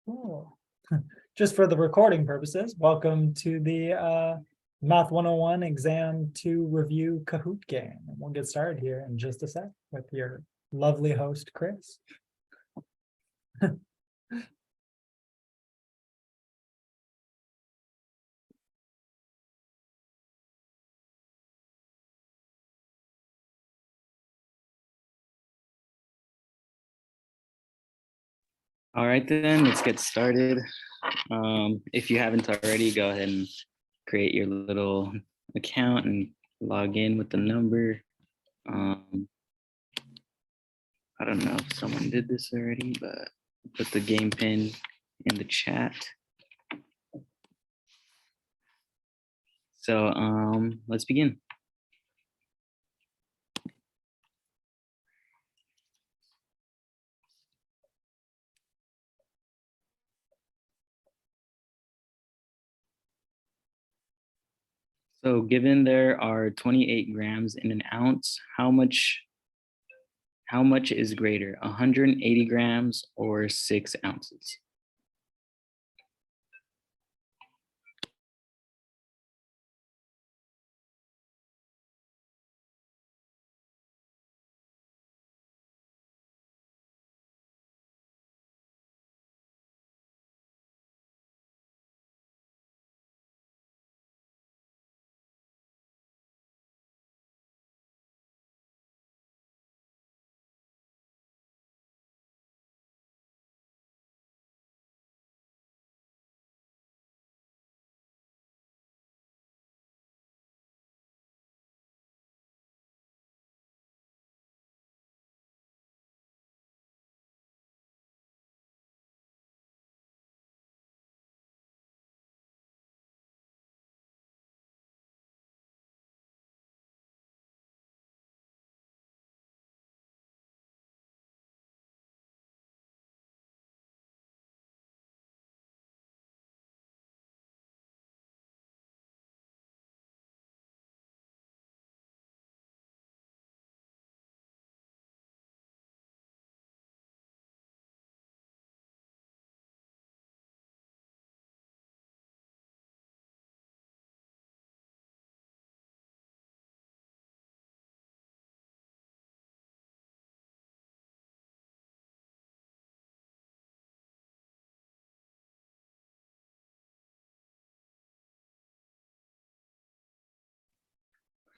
Cool. Just for the recording purposes, welcome to the Math 101 Exam 2 Review Kahoot game. And we'll get started here in just a sec with your lovely host, Chris. All right, then let's get started. If you haven't already, go ahead and create your little account and log in with the number. I don't know if someone did this already, but put the game pin in the chat. So let's begin. So given there are 28 grams in an ounce, how much is greater, 180 grams or 6 ounces?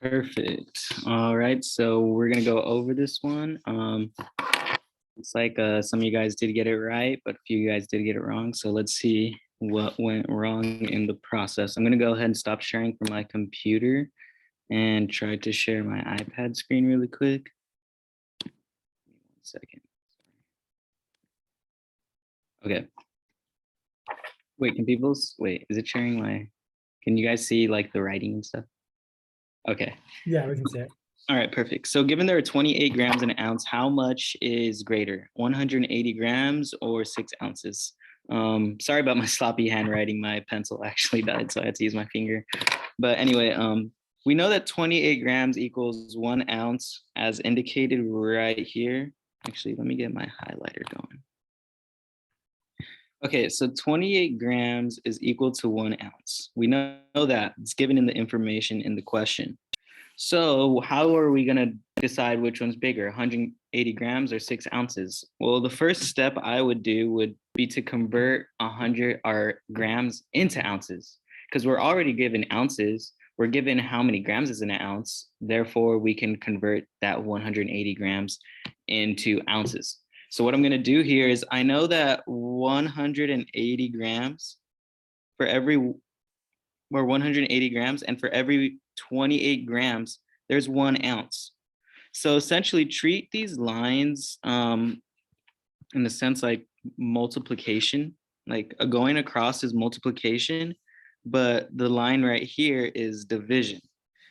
Perfect. All right, so we're gonna go over this one. It's like some of you guys did get it right, but a few of you guys did get it wrong. So let's see what went wrong in the process. I'm gonna go ahead and stop sharing from my computer and try to share my iPad screen really quick. 1 second. Okay. Wait, is it sharing can you guys see like the writing and stuff? Okay. Yeah, we can see it. All right, perfect. So given there are 28 grams in an ounce, how much is greater, 180 grams or 6 ounces? Sorry about my sloppy handwriting. My pencil actually died, so I had to use my finger. But anyway, we know that 28 grams equals 1 ounce as indicated right here. Actually, let me get my highlighter going. Okay, so 28 grams is equal to 1 ounce. We know that it's given in the information in the question. So how are we going to decide which one's bigger, 180 grams or 6 ounces? Well, the first step I would do would be to convert 100 grams into ounces, because we're already given ounces. We're given how many grams is in an ounce. Therefore, we can convert that 180 grams into ounces. So what I'm going to do here is I know that 180 grams for every, or 180 grams, and for every 28 grams, there's 1 ounce. So essentially treat these lines in the sense like multiplication, like going across is multiplication, but the line right here is division.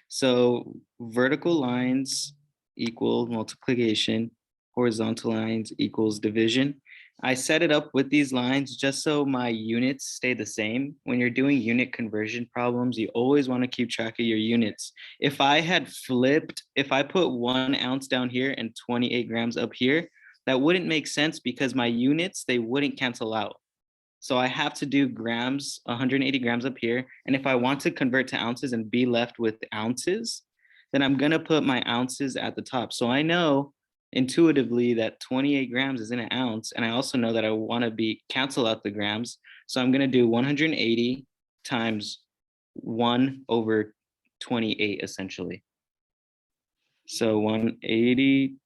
So vertical lines equal multiplication, horizontal lines equals division. I set it up with these lines just so my units stay the same. When you're doing unit conversion problems, you always want to keep track of your units. If I had flipped, if I put 1 ounce down here and 28 grams up here, that wouldn't make sense because my units, they wouldn't cancel out. So I have to do grams, 180 grams up here. And if I want to convert to ounces and be left with ounces, then I'm gonna put my ounces at the top. So I know intuitively that 28 grams is in an ounce. And I also know that I wanna cancel out the grams. So I'm gonna do 180 times 1/28 essentially. So 180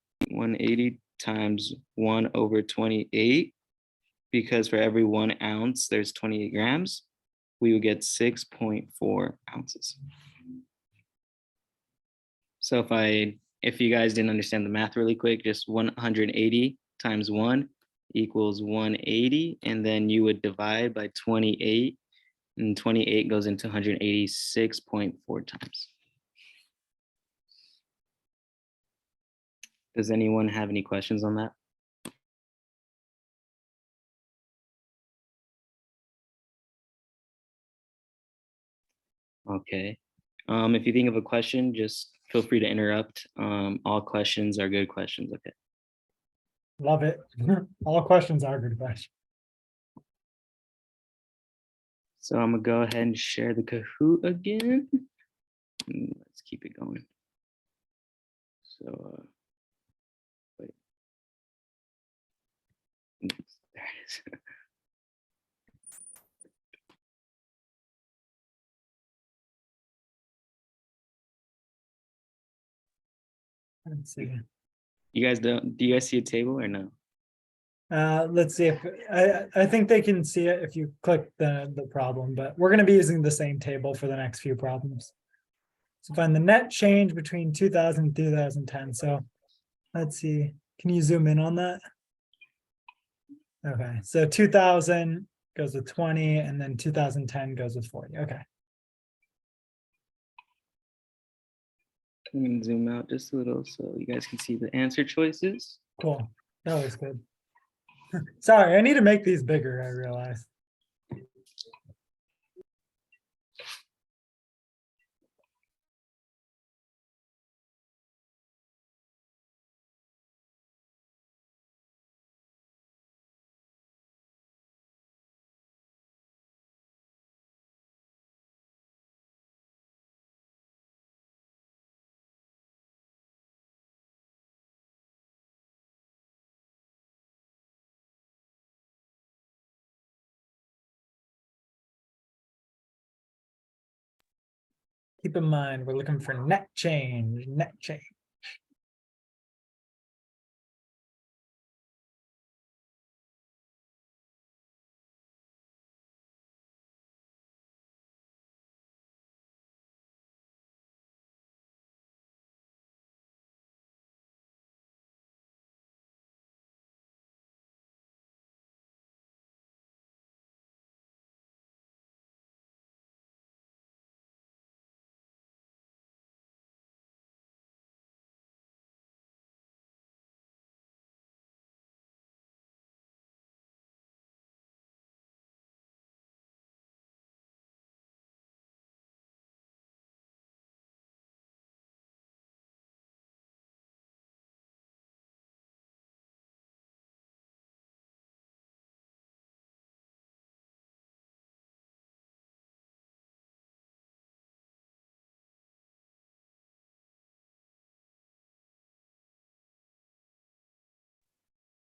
times 1/28, because for every 1 ounce, there's 28 grams, we would get 6.4 ounces. So if you guys didn't understand the math really quick, just 180 times 1 equals 180, and then you would divide by 28, and 28 goes into 186.4 times. Does anyone have any questions on that? Okay. If you think of a question, just feel free to interrupt. All questions are good questions. Okay. Love it. All questions are good questions. So I'm gonna go ahead and share the Kahoot again. Let's keep it going. So, wait. There it is. Let's see. Do you guys see a table or no? Let's see if I think they can see it if you click the problem, but we're going to be using the same table for the next few problems. So find the net change between 2000 and 2010. So let's see. Can you zoom in on that? Okay, so 2000 goes with 20, and then 2010 goes with 40. Okay. I'm gonna zoom out just a little so you guys can see the answer choices. Cool. That looks good. Sorry, I need to make these bigger, I realize. Keep in mind, we're looking for net change, net change.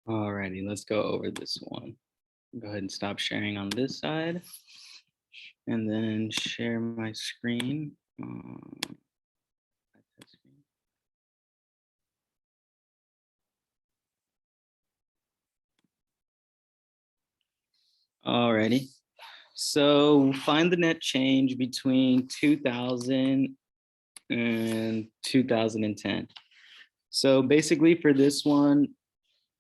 Alrighty, let's go over this one. Go ahead and stop sharing on this side, and then share my screen. Alrighty. So find the net change between 2000 and 2010. So basically for this one,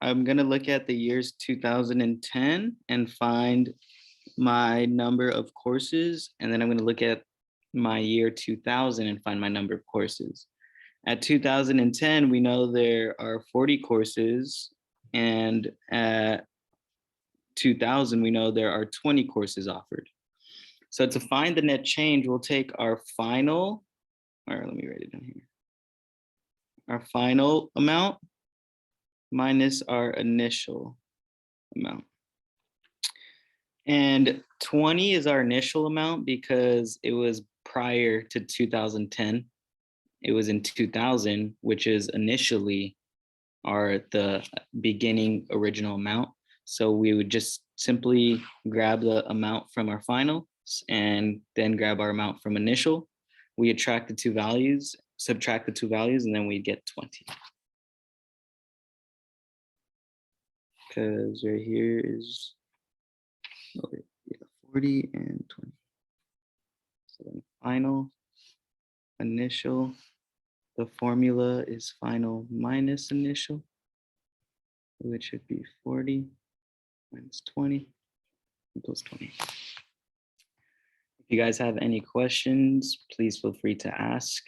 I'm gonna look at the years 2010 and find my number of courses. And then I'm gonna look at my year 2000 and find my number of courses. At 2010, we know there are 40 courses, and at 2000, we know there are 20 courses offered. So to find the net change, we'll take our final, or let me write it down here. Our final amount minus our initial amount. And 20 is our initial amount because it was prior to 2010. It was in 2000, which is initially the beginning original amount. So we would just simply grab the amount from our finals and then grab our amount from initial. We subtract the two values, and then we get 20. Because right here is 40 and 20. So then final, initial, the formula is final minus initial, which should be 40 minus 20 equals 20. If you guys have any questions, please feel free to ask.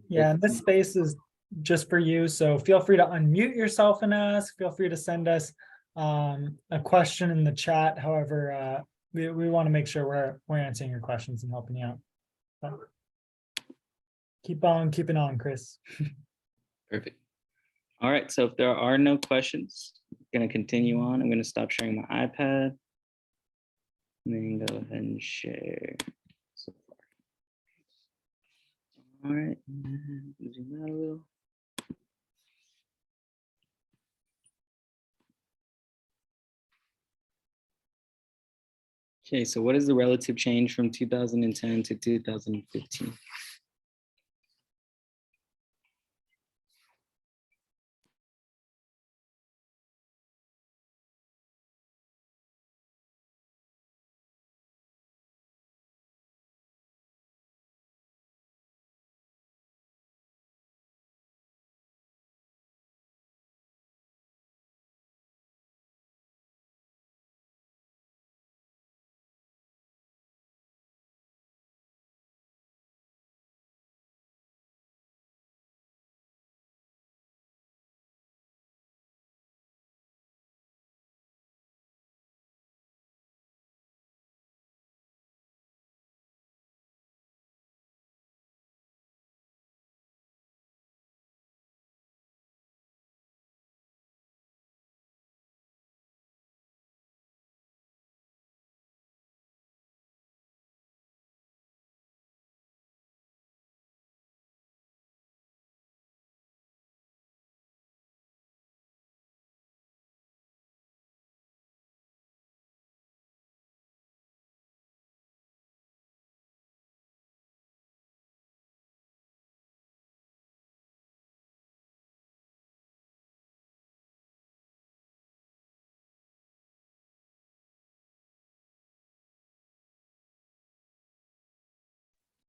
Yeah, and this space is just for you, so feel free to unmute yourself and ask. Feel free to send us a question in the chat. However, we want to make sure we're answering your questions and helping you out. So, keep on keeping on, Chris. Perfect. All right, so if there are no questions, I'm going to continue on. I'm going to stop sharing my iPad. And then go ahead and share. So far. All right, zoom out a little. Okay, so what is the relative change from 2010 to 2015?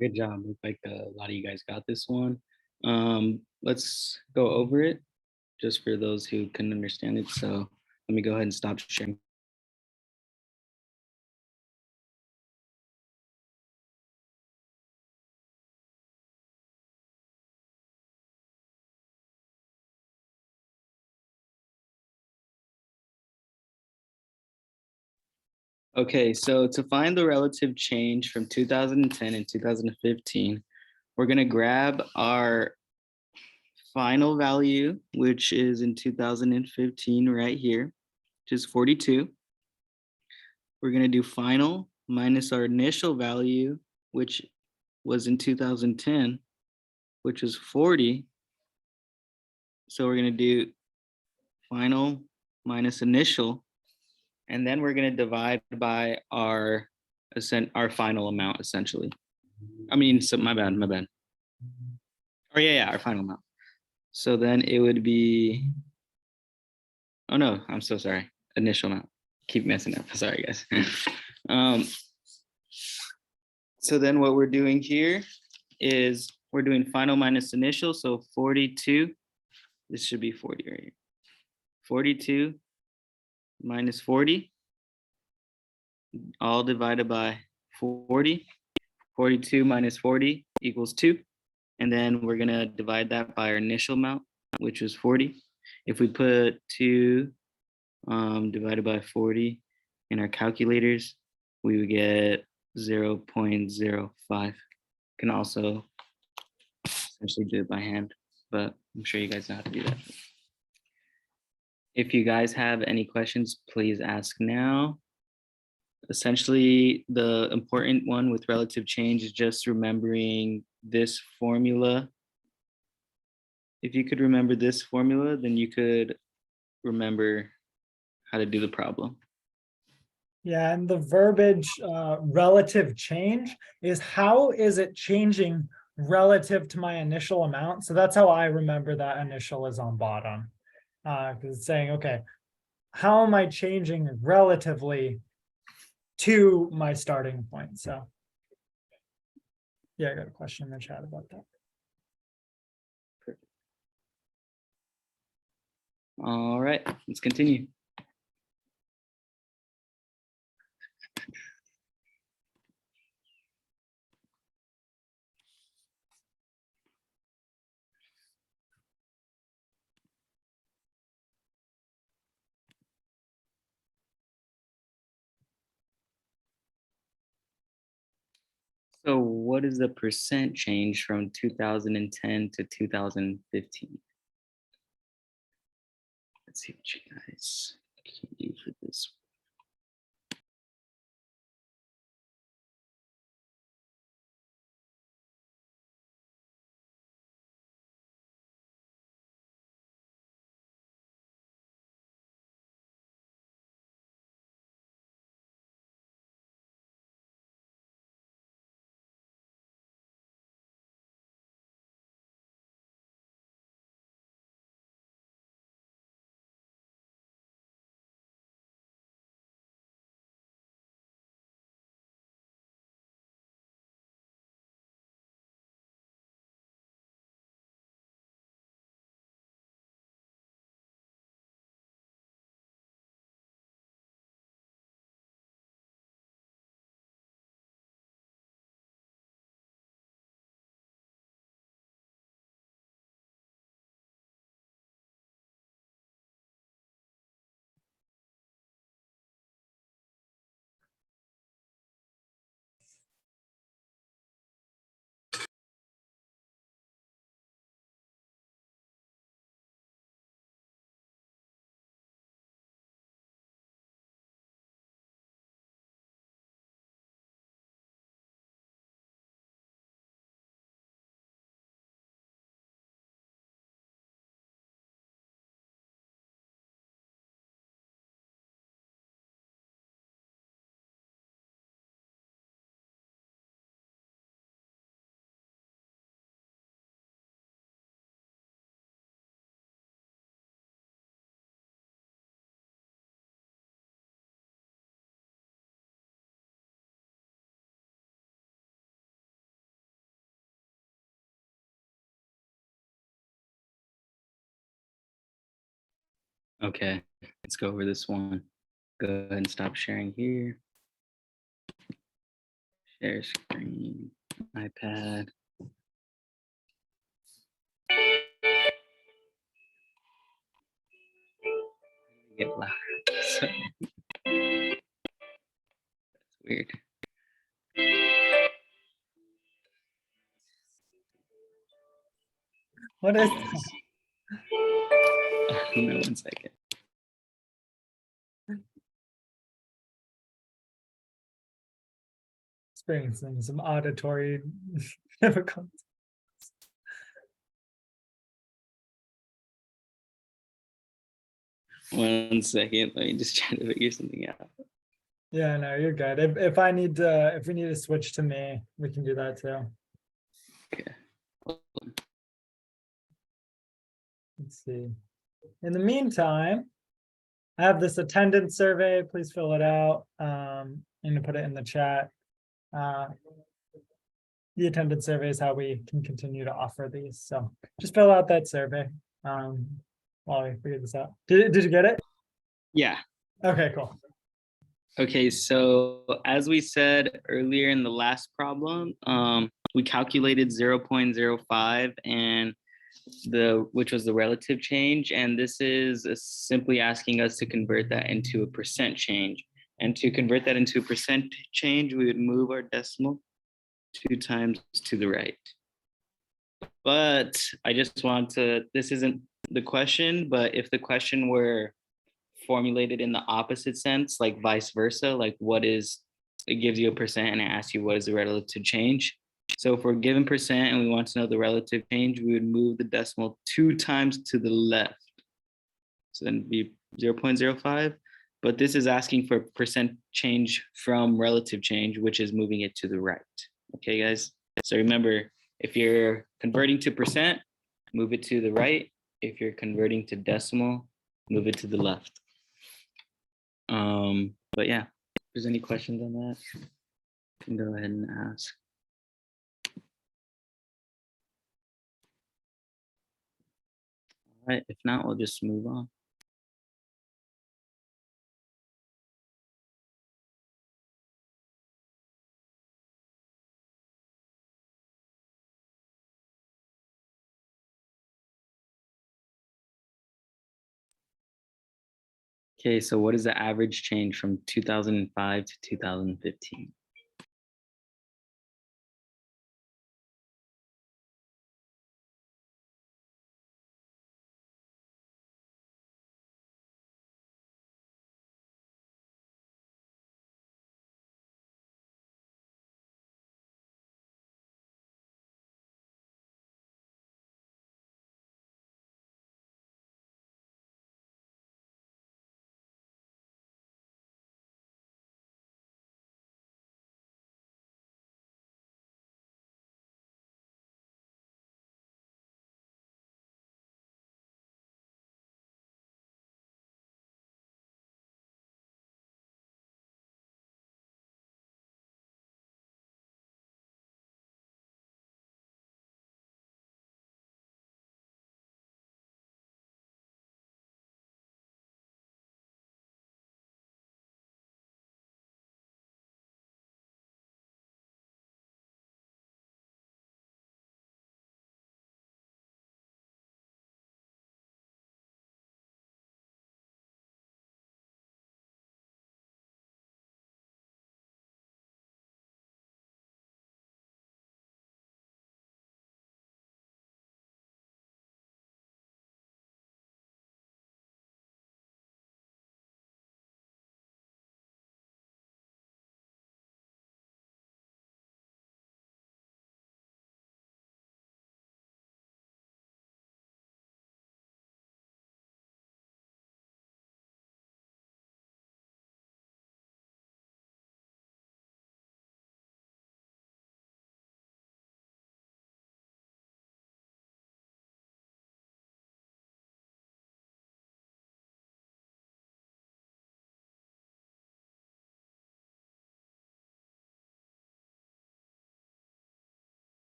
Good job. Looks like a lot of you guys got this one. Let's go over it just for those who couldn't understand it. So let me go ahead and stop sharing. Okay, so to find the relative change from 2010 and 2015, we're going to grab our final value, which is in 2015 right here, which is 42. We're going to do final minus our initial value, which was in 2010, which was 40. So we're going to do final minus initial, and then we're going to divide by our final amount, essentially. I mean, so my bad. Oh, yeah, our final amount. So then it would be, oh no, I'm so sorry. Initial amount. Keep messing up. Sorry, guys. So then what we're doing here is we're doing final minus initial. So 42, this should be 40 right here. 42 minus 40, all divided by 40. 42 minus 40 equals 2. And then we're going to divide that by our initial amount, which was 40. If we put 2 divided by 40 in our calculators, we would get 0.05. Can also essentially do it by hand, but I'm sure you guys know how to do that. If you guys have any questions, please ask now. Essentially, the important one with relative change is just remembering this formula. If you could remember this formula, then you could remember how to do the problem. Yeah, and the verbiage relative change is how is it changing relative to my initial amount? So that's how I remember that initial is on bottom. Because it's saying, okay, how am I changing relatively to my starting point? So yeah, I got a question in the chat about that. All right, let's continue. So what is the percent change from 2010 to 2015? Let's see what you guys can do for this. Okay, let's go over this one. Go ahead and stop sharing here. Share screen, iPad. Get louder. So, that's weird. What is I don't know, 1 second. experiencing some auditory difficulties? 1 second, let me just try to figure something out. Yeah, no, you're good. If I need to, if we need to switch to me, we can do that too. Okay. Let's see. In the meantime, I have this attendance survey. Please fill it out. I'm gonna put it in the chat. The attendance survey is how we can continue to offer these. So just fill out that survey while we figure this out. Did you get it? Yeah. Okay, cool. Okay, so as we said earlier in the last problem, we calculated 0.05 and which was the relative change, and this is simply asking us to convert that into a percent change. And to convert that into a percent change, we would move our decimal 2 times to the right. But I just want to, this isn't the question, but if the question were formulated in the opposite sense, like vice versa, like what is, it gives you a percent and it asks you what is the relative change. So if we're given percent and we want to know the relative change, we would move the decimal 2 times to the left. So then it'd be 0.05, but this is asking for percent change from relative change, which is moving it to the right. Okay, guys? So remember, if you're converting to percent, move it to the right. If you're converting to decimal, move it to the left. But yeah, if there's any questions on that, you can go ahead and ask. All right, if not, we'll just move on. Okay, so what is the average change from 2005 to 2015?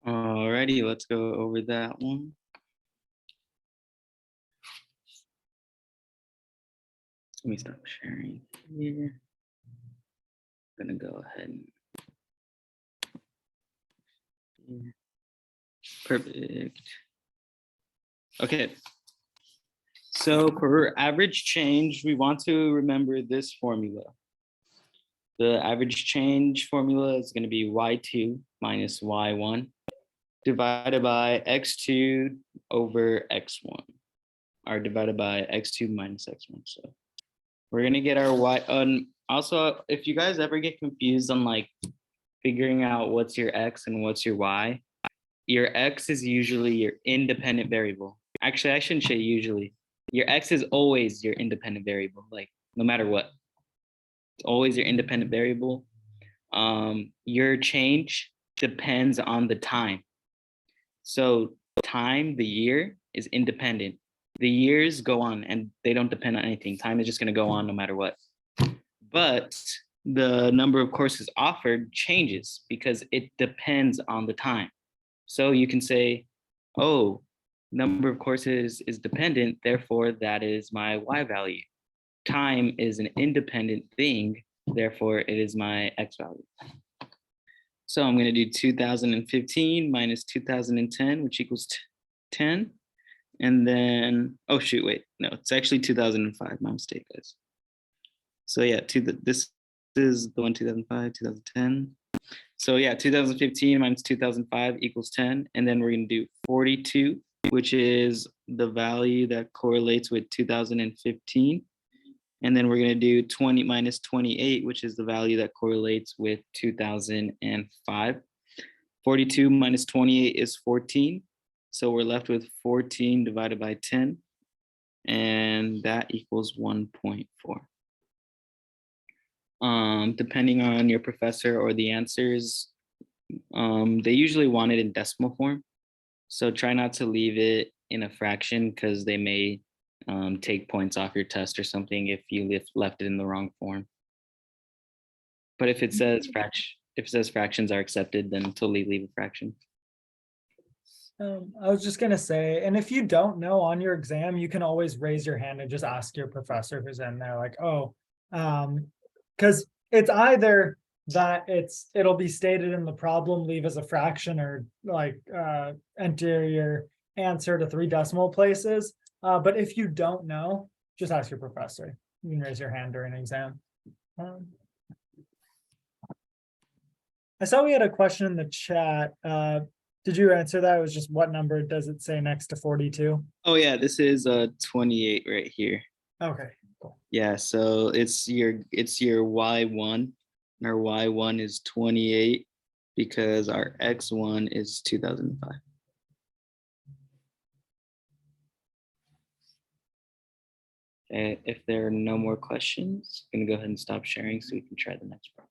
Alrighty, let's go over that one. Let me stop sharing here. I'm gonna go ahead and perfect. Okay. So for average change, we want to remember this formula. The average change formula is going to be y2 minus y1 divided by x2 over x1, or divided by x2 minus x1. So we're going to get our y. Also, if you guys ever get confused on like figuring out what's your x and what's your y, your x is usually your independent variable. Actually, I shouldn't say usually. Your x is always your independent variable, like no matter what. It's always your independent variable. Your change depends on the time. So time, the year, is independent. The years go on and they don't depend on anything. Time is just going to go on no matter what. But the number of courses offered changes because it depends on the time. So you can say, oh, number of courses is dependent, therefore that is my y value. Time is an independent thing, therefore it is my x value. So I'm going to do 2015 minus 2010, which equals 10. And then, oh shoot, wait, no, it's actually 2005, my mistake, guys. So yeah, this is the one 2005, 2010. So yeah, 2015 minus 2005 equals 10. And then we're going to do 42, which is the value that correlates with 2015. And then we're going to do 20 minus 28, which is the value that correlates with 2005. 42 minus 28 is 14. So we're left with 14 divided by 10. And that equals 1.4. Depending on your professor or the answers, they usually want it in decimal form. So try not to leave it in a fraction because they may take points off your test or something if you left it in the wrong form. But if it says fractions are accepted, then totally leave a fraction. I was just gonna say, and if you don't know on your exam, you can always raise your hand and just ask your professor who's in there, like, oh, because it's either that it'll be stated in the problem, leave as a fraction, or like enter your answer to 3 decimal places. But if you don't know, just ask your professor. You can raise your hand during an exam. I saw we had a question in the chat. Did you answer that? It was just what number does it say next to 42? Oh yeah, this is 28 right here. Okay, cool. Yeah, so it's your y1. Our y1 is 28 because our x1 is 2005. Okay, if there are no more questions, I'm gonna go ahead and stop sharing so we can try the next problem.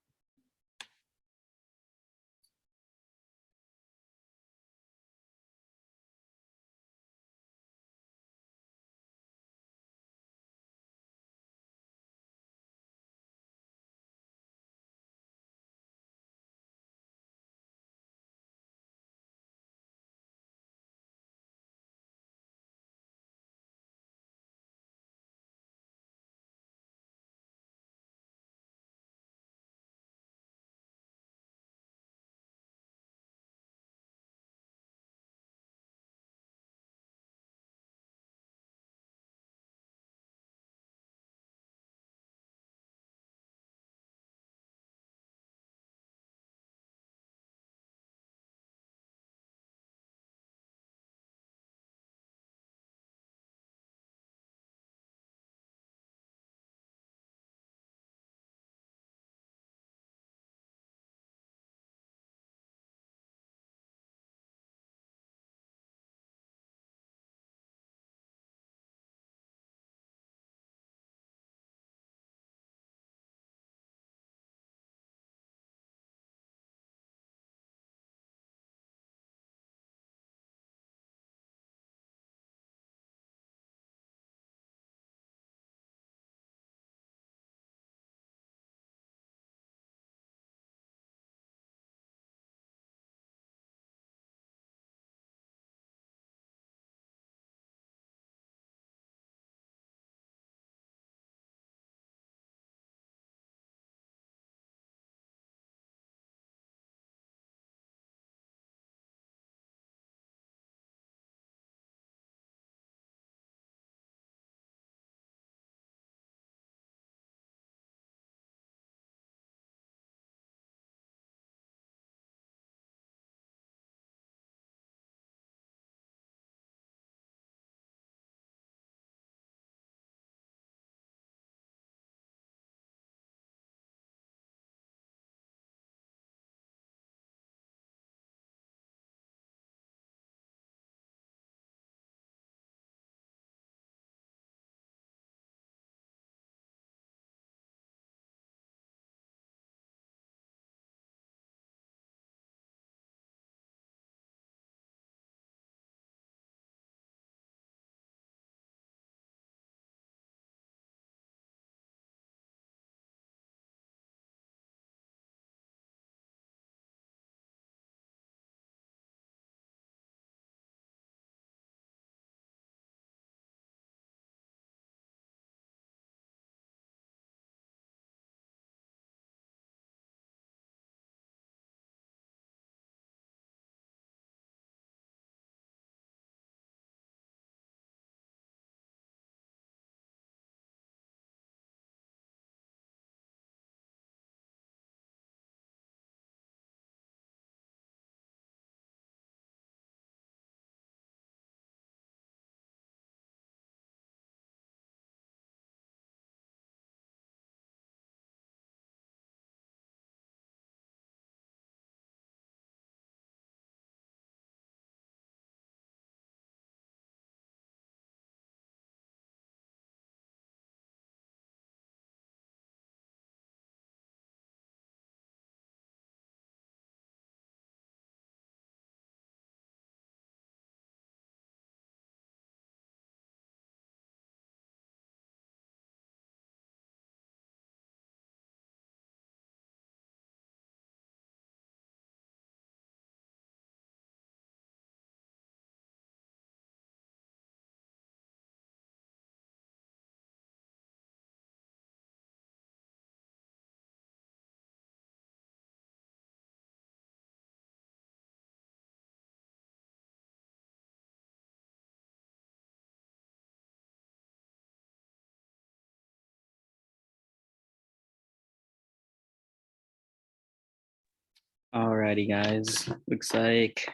Alrighty, guys. Looks like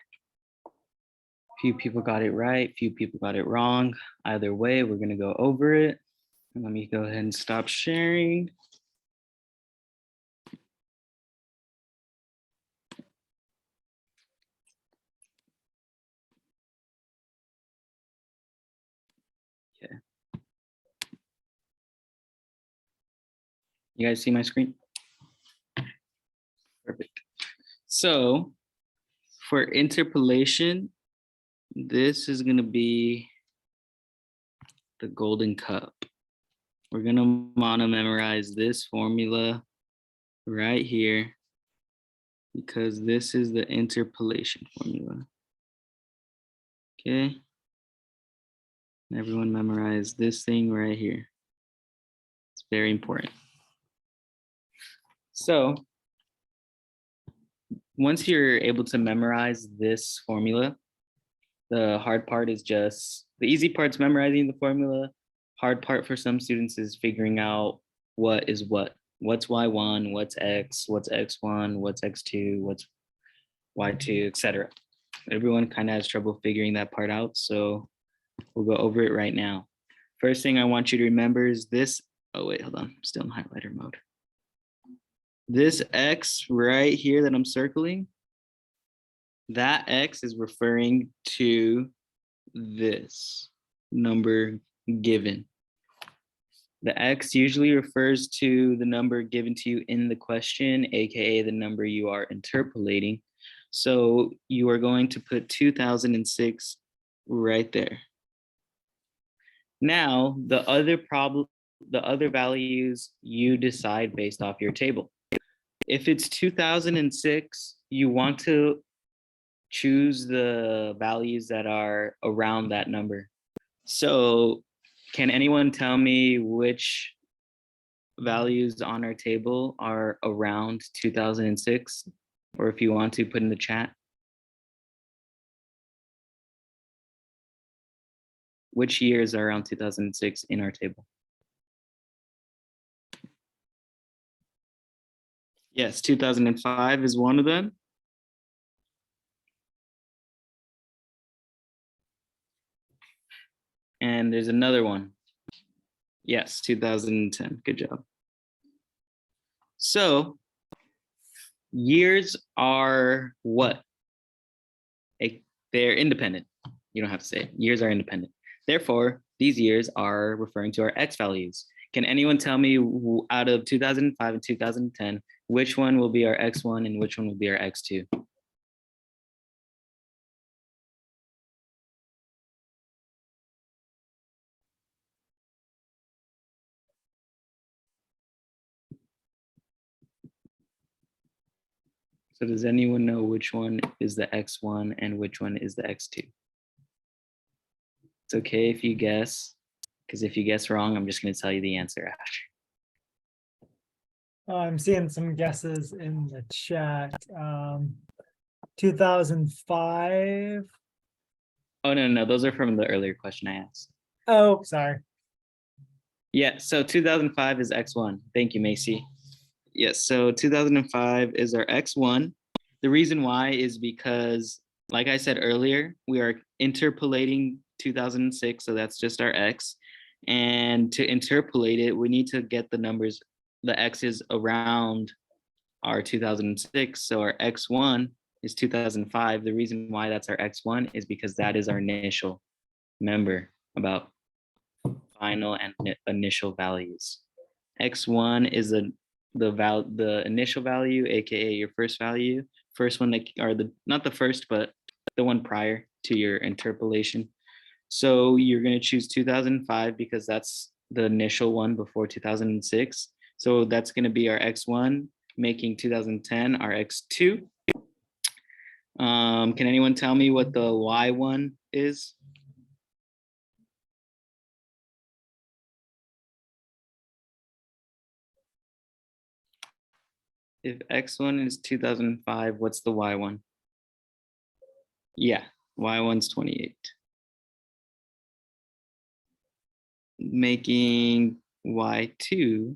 few people got it right, few people got it wrong. Either way, we're gonna go over it. Let me go ahead and stop sharing. Okay. You guys see my screen? Perfect. So for interpolation, this is gonna be the golden cup. We're gonna wanna memorize this formula right here because this is the interpolation formula. Okay. Everyone memorize this thing right here. It's very important. So once you're able to memorize this formula, the hard part is just, the easy part's memorizing the formula. Hard part for some students is figuring out what is what. What's y1, what's x, what's x1, what's x2, what's y2, etc. Everyone kind of has trouble figuring that part out, so we'll go over it right now. First thing I want you to remember is this. Oh wait, hold on, I'm still in highlighter mode. This x right here that I'm circling, that x is referring to this number given. The x usually refers to the number given to you in the question, aka the number you are interpolating. So you are going to put 2006 right there. Now, the other values you decide based off your table. If it's 2006, you want to choose the values that are around that number. So can anyone tell me which values on our table are around 2006? Or if you want to, put in the chat. Which years are around 2006 in our table? Yes, 2005 is one of them. And there's another one. Yes, 2010. Good job. So years are what? They're independent. You don't have to say it. Years are independent. Therefore, these years are referring to our x values. Can anyone tell me out of 2005 and 2010, which one will be our x1 and which one will be our x2? So does anyone know which one is the x1 and which one is the x2? It's okay if you guess, because if you guess wrong, I'm just going to tell you the answer after. I'm seeing some guesses in the chat. 2005. Oh, no, those are from the earlier question I asked. Oh, sorry. Yeah, so 2005 is x1. Thank you, Macy. Yes, so 2005 is our x1. The reason why is because, like I said earlier, we are interpolating 2006, so that's just our x. And to interpolate it, we need to get the numbers, the x's around our 2006. So our x1 is 2005. The reason why that's our x1 is because that is our initial number about final and initial values. X1 is the initial value, aka your first value, first one that, or the, not the first, but the one prior to your interpolation. So you're going to choose 2005 because that's the initial one before 2006. So that's going to be our X1, making 2010 our X2. Can anyone tell me what the Y1 is? If X1 is 2005, what's the Y1? Yeah, Y1's 28. Making Y2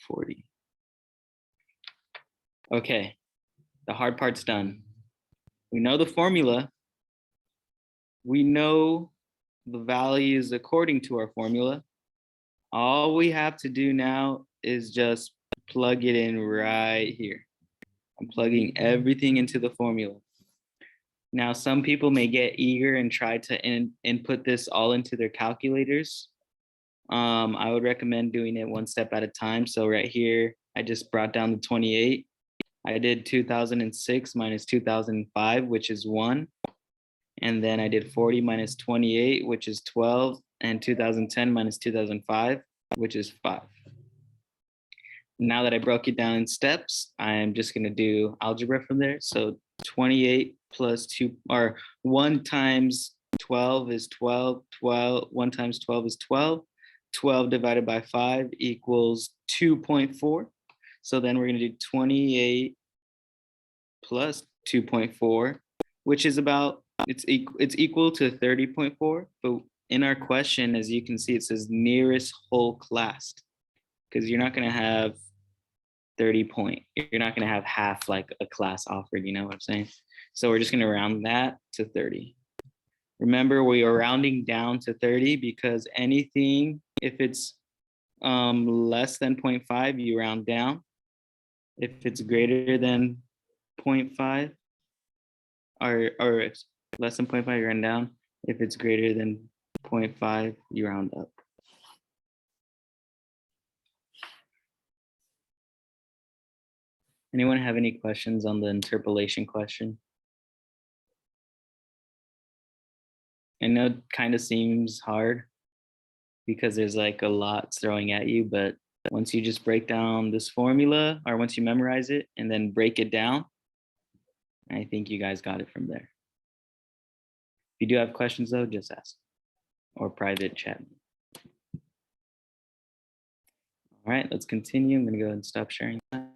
40. Okay, the hard part's done. We know the formula. We know the values according to our formula. All we have to do now is just plug it in right here. I'm plugging everything into the formula. Now, some people may get eager and try to input this all into their calculators. I would recommend doing it one step at a time. So right here, I just brought down the 28. I did 2006 minus 2005, which is 1. And then I did 40 minus 28, which is 12. And 2010 minus 2005, which is 5. Now that I broke it down in steps, I'm just going to do algebra from there. So 28 plus 2, or 1 times 12 is 12. 1 times 12 is 12. 12 divided by 5 equals 2.4. So then we're going to do 28 plus 2.4, which is about, it's equal to 30.4. But in our question, as you can see, it says nearest whole class, because you're not going to have 30 point. You're not going to have half like a class offered, you know what I'm saying? So we're just going to round that to 30. Remember, we are rounding down to 30 because anything, if it's less than 0.5, you round down. If it's greater than 0.5, or less than 0.5, you round down. If it's greater than 0.5, you round up. Anyone have any questions on the interpolation question? I know it kind of seems hard because there's like a lot throwing at you, but once you just break down this formula, or once you memorize it and then break it down, I think you guys got it from there. If you do have questions though, just ask or private chat. All right, let's continue. I'm gonna go ahead and stop sharing that.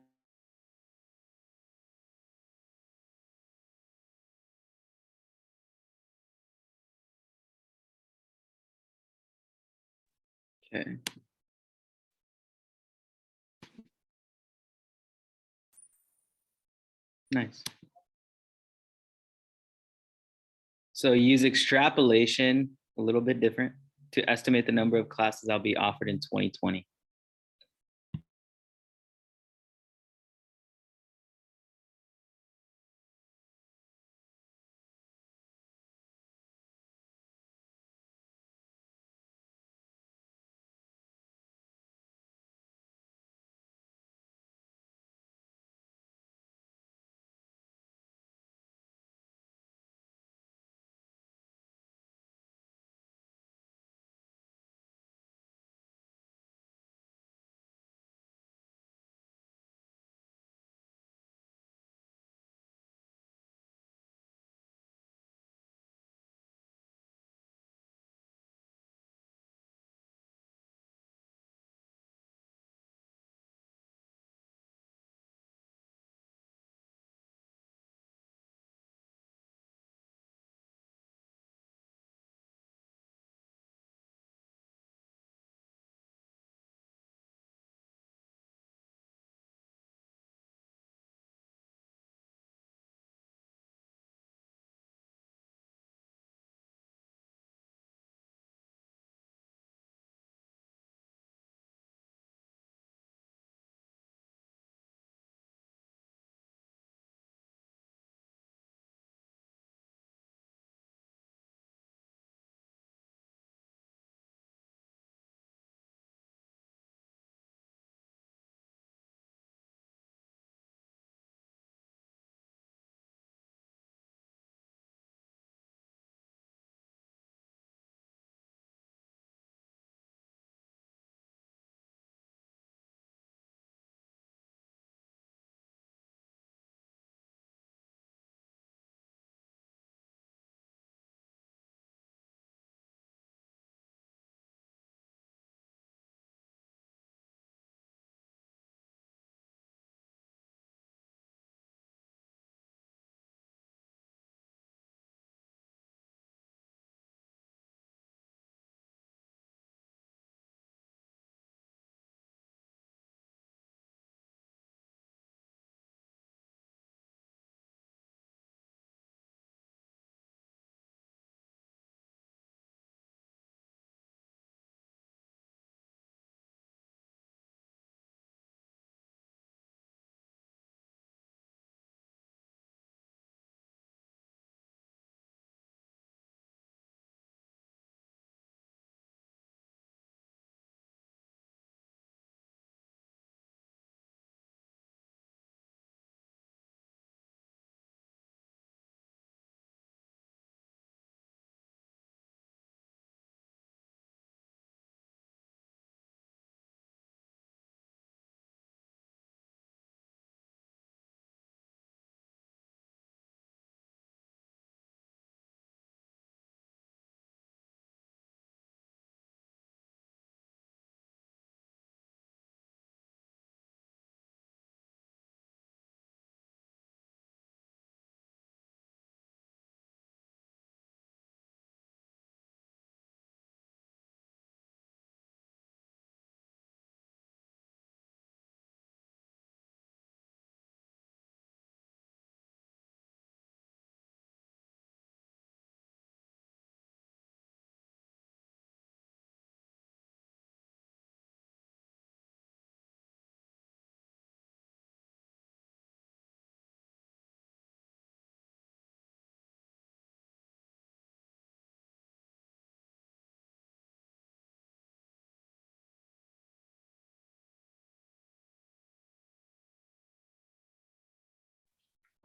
Okay. Nice. So use extrapolation, a little bit different, to estimate the number of classes I'll be offered in 2020.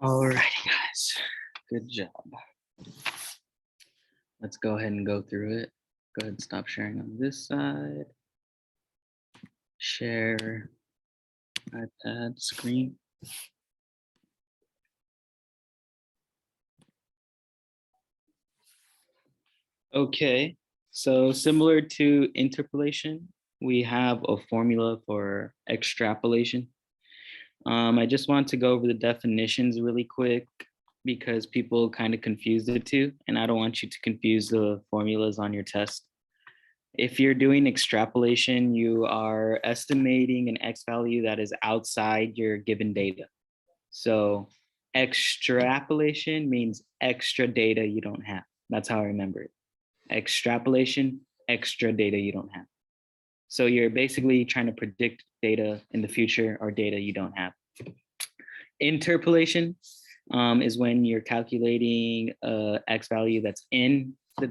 All righty, guys. Good job. Let's go ahead and go through it. Go ahead and stop sharing on this side. Share iPad screen. Okay, so similar to interpolation, we have a formula for extrapolation. I just want to go over the definitions really quick because people kind of confuse the two, and I don't want you to confuse the formulas on your test. If you're doing extrapolation, you are estimating an X value that is outside your given data. So extrapolation means extra data you don't have. That's how I remember it. Extrapolation, extra data you don't have. So you're basically trying to predict data in the future or data you don't have. Interpolation is when you're calculating a X value that's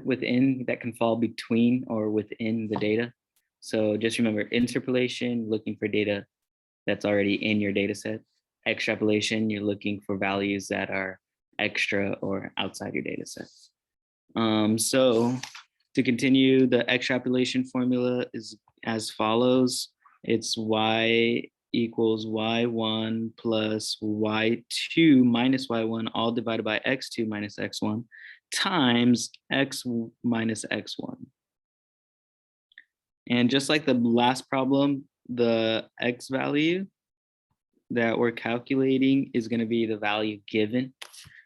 within that can fall between or within the data. So just remember, interpolation, looking for data that's already in your data set. Extrapolation, you're looking for values that are extra or outside your data set. So to continue, the extrapolation formula is as follows. It's y equals y1 plus y2 minus y1 all divided by x2 minus x1 times x minus x1. And just like the last problem, the x value that we're calculating is going to be the value given.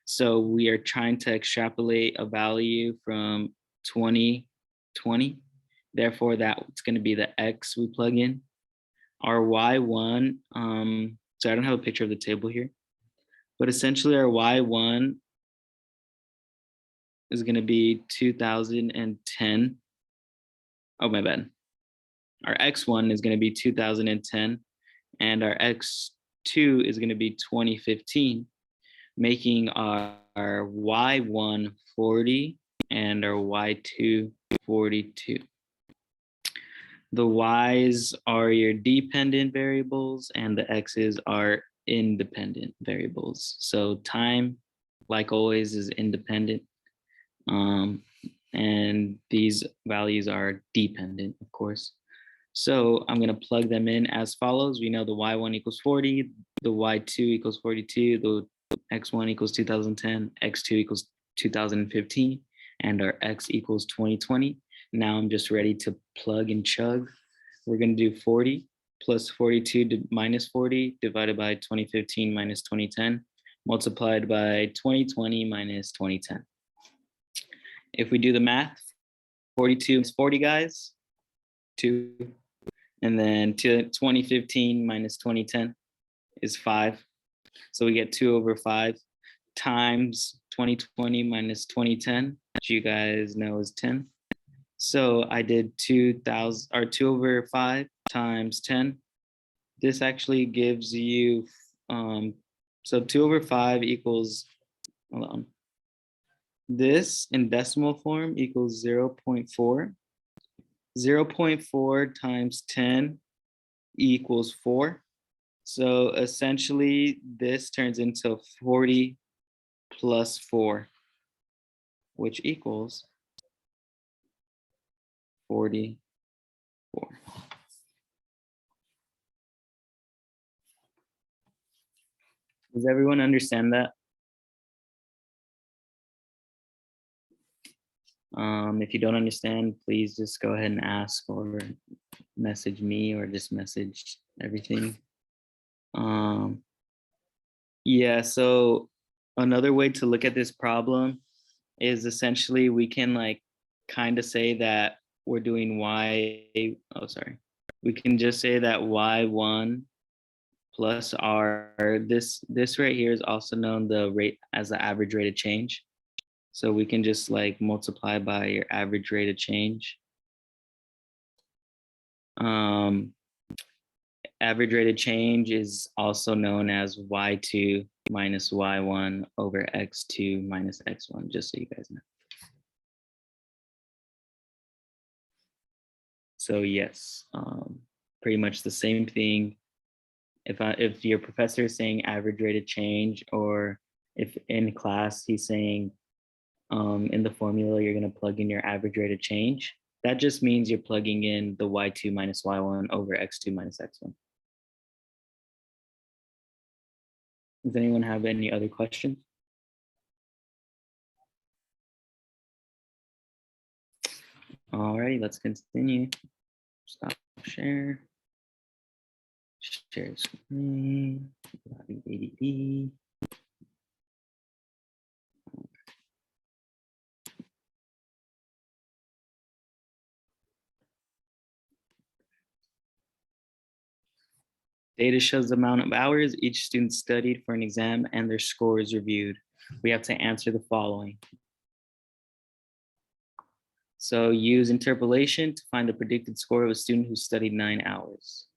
So we are trying to extrapolate a value from 2020. Therefore, that's going to be the x we plug in. Our y1, so I don't have a picture of the table here, but essentially our y1 is going to be 2010. Oh, my bad. Our x1 is going to be 2010, and our x2 is going to be 2015, making our y1 40 and our y2 42. The y's are your dependent variables and the x's are independent variables. So time, like always, is independent. And these values are dependent, of course. So I'm going to plug them in as follows. We know the y1 equals 40, the y2 equals 42, the x1 equals 2010, x2 equals 2015, and our x equals 2020. Now I'm just ready to plug and chug. We're going to do 40 plus 42 minus 40 divided by 2015 minus 2010 multiplied by 2020 minus 2010. If we do the math, 42 is 40, guys, 2. And then 2015 minus 2010 is 5. So we get 2 over 5 times 2020 minus 2010, which you guys know is 10. So I did 2 over 5 times 10. This actually gives you, so 2 over 5 equals, hold on. This in decimal form equals 0.4. 0.4 times 10 equals 4. So essentially this turns into 40 plus 4, which equals 44. Does everyone understand that? If you don't understand, please just go ahead and ask or message me or just message everything. Yeah, so another way to look at this problem is essentially we can like kind of say that we're doing we can just say that y1 plus r, this right here is also known the rate as the average rate of change. So we can just like multiply by your average rate of change. Average rate of change is also known as y2 minus y1 over x2 minus x1, just so you guys know. So yes, pretty much the same thing. If your professor is saying average rate of change or if in class he's saying in the formula you're going to plug in your average rate of change, that just means you're plugging in the y2 minus y1 over x2 minus x1. Does anyone have any other questions? Alrighty, let's continue. Stop share. Share screen. ADD. Data shows the amount of hours each student studied for an exam and their score is reviewed. We have to answer the following. So use interpolation to find the predicted score of a student who studied 9 hours.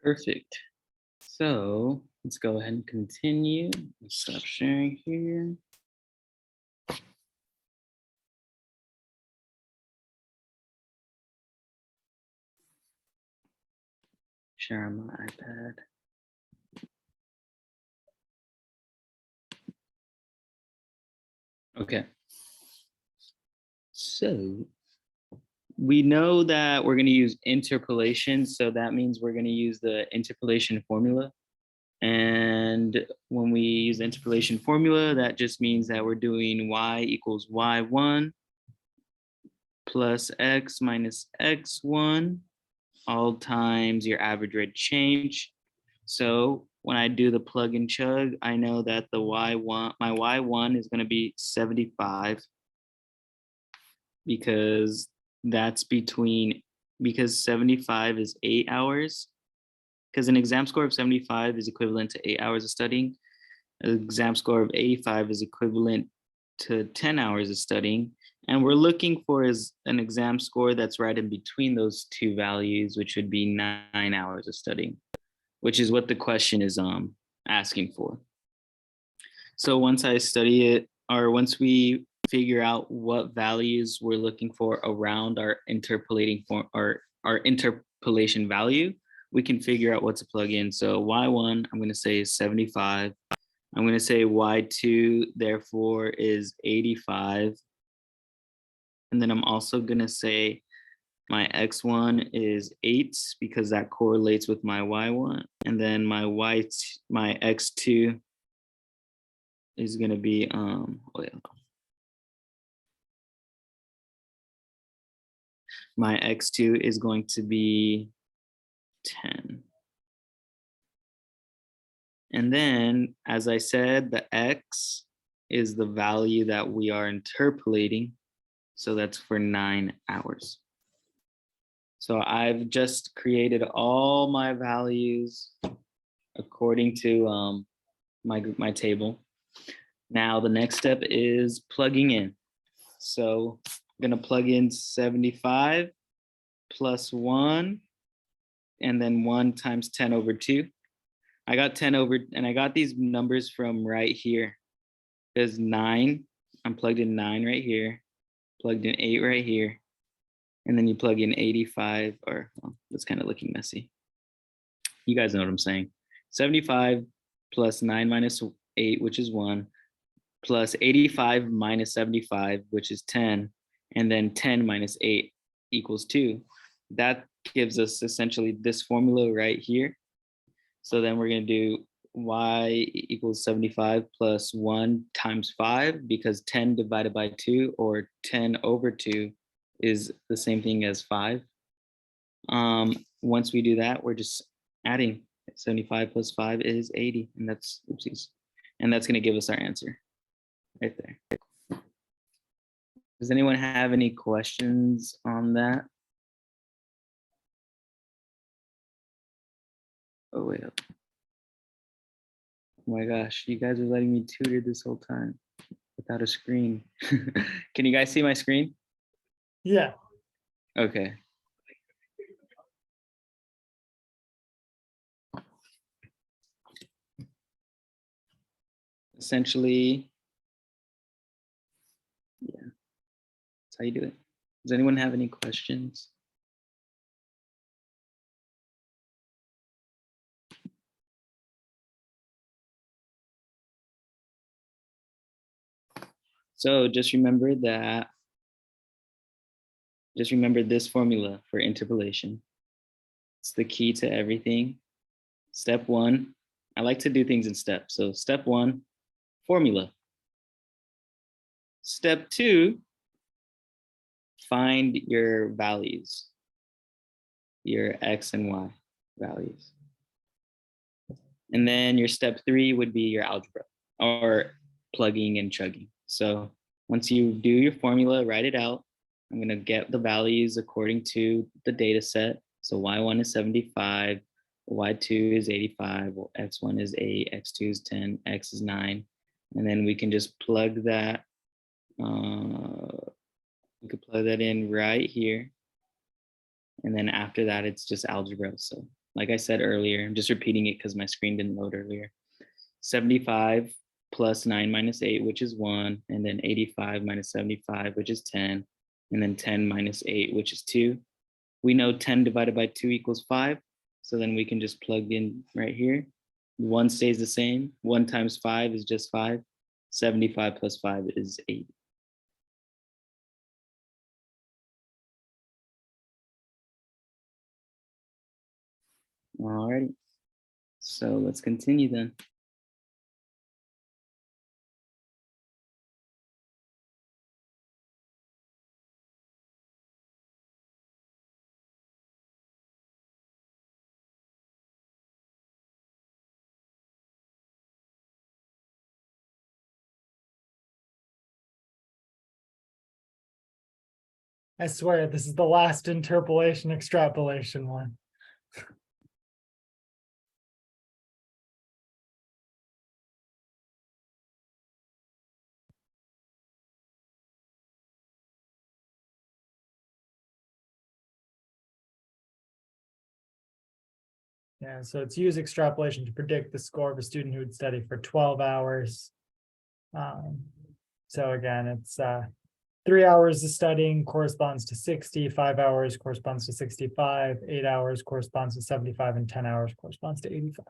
Perfect. So let's go ahead and continue. Let's stop sharing here. Share on my iPad. Okay. So we know that we're going to use interpolation. So that means we're going to use the interpolation formula. And when we use the interpolation formula, that just means that we're doing y equals y1 plus x minus x1 all times your average rate of change. So when I do the plug and chug, I know that the y1, my y1 is going to be 75 because that's because 75 is 8 hours. Because an exam score of 75 is equivalent to 8 hours of studying. An exam score of 85 is equivalent to 10 hours of studying. And we're looking for an exam score that's right in between those two values, which would be 9 hours of studying, which is what the question is asking for. So once I study it, or once we figure out what values we're looking for around our interpolating form or our interpolation value, we can figure out what to plug in. So y1, I'm going to say is 75. I'm going to say y2, therefore, is 85. And then I'm also going to say my x1 is 8 because that correlates with my y1. And then my x2 is going to be, my x2 is going to be 10. And then, as I said, the x is the value that we are interpolating. So that's for 9 hours. So I've just created all my values according to my table. Now the next step is plugging in. So I'm going to plug in 75 plus 1, and then 1 times 10 over 2. I got 10 over, and I got these numbers from right here. There's 9. I'm plugged in 9 right here, plugged in 8 right here, and then you plug in 85, or well, that's kind of looking messy. You guys know what I'm saying. 75 plus 9 minus 8, which is 1, plus 85 minus 75, which is 10, and then 10 minus 8 equals 2. That gives us essentially this formula right here. So then we're going to do y equals 75 plus 1 times 5, because 10 divided by 2, or 10 over 2, is the same thing as 5. Once we do that, we're just adding. 75 plus 5 is 80, and that's, oopsies. And that's going to give us our answer right there. Does anyone have any questions on that? Oh, wait. Oh my gosh, you guys are letting me tutor this whole time without a screen. Can you guys see my screen? Yeah. Okay. Essentially, yeah, that's how you do it. Does anyone have any questions? So just remember this formula for interpolation. It's the key to everything. Step 1, I like to do things in steps. So step 1, formula. Step 2, find your values, your x and y values. And then your step 3 would be your algebra, or plugging and chugging. So once you do your formula, write it out. I'm going to get the values according to the data set. So y1 is 75, y2 is 85, x1 is 8, x2 is 10, x is 9. And then we can just plug that. We could plug that in right here. And then after that, it's just algebra. So like I said earlier, I'm just repeating it because my screen didn't load earlier. 75 plus 9 minus 8, which is 1, and then 85 minus 75, which is 10, and then 10 minus 8, which is 2. We know 10 divided by 2 equals 5, so then we can just plug in right here. 1 stays the same. 1 times 5 is just 5. 75 plus 5 is 8. All right, so let's continue then. I swear, this is the last interpolation extrapolation one. Yeah, so it's use extrapolation to predict the score of a student who would study for 12 hours. So again, it's 3 hours of studying corresponds to 60, 5 hours corresponds to 65, 8 hours corresponds to 75, and 10 hours corresponds to 85.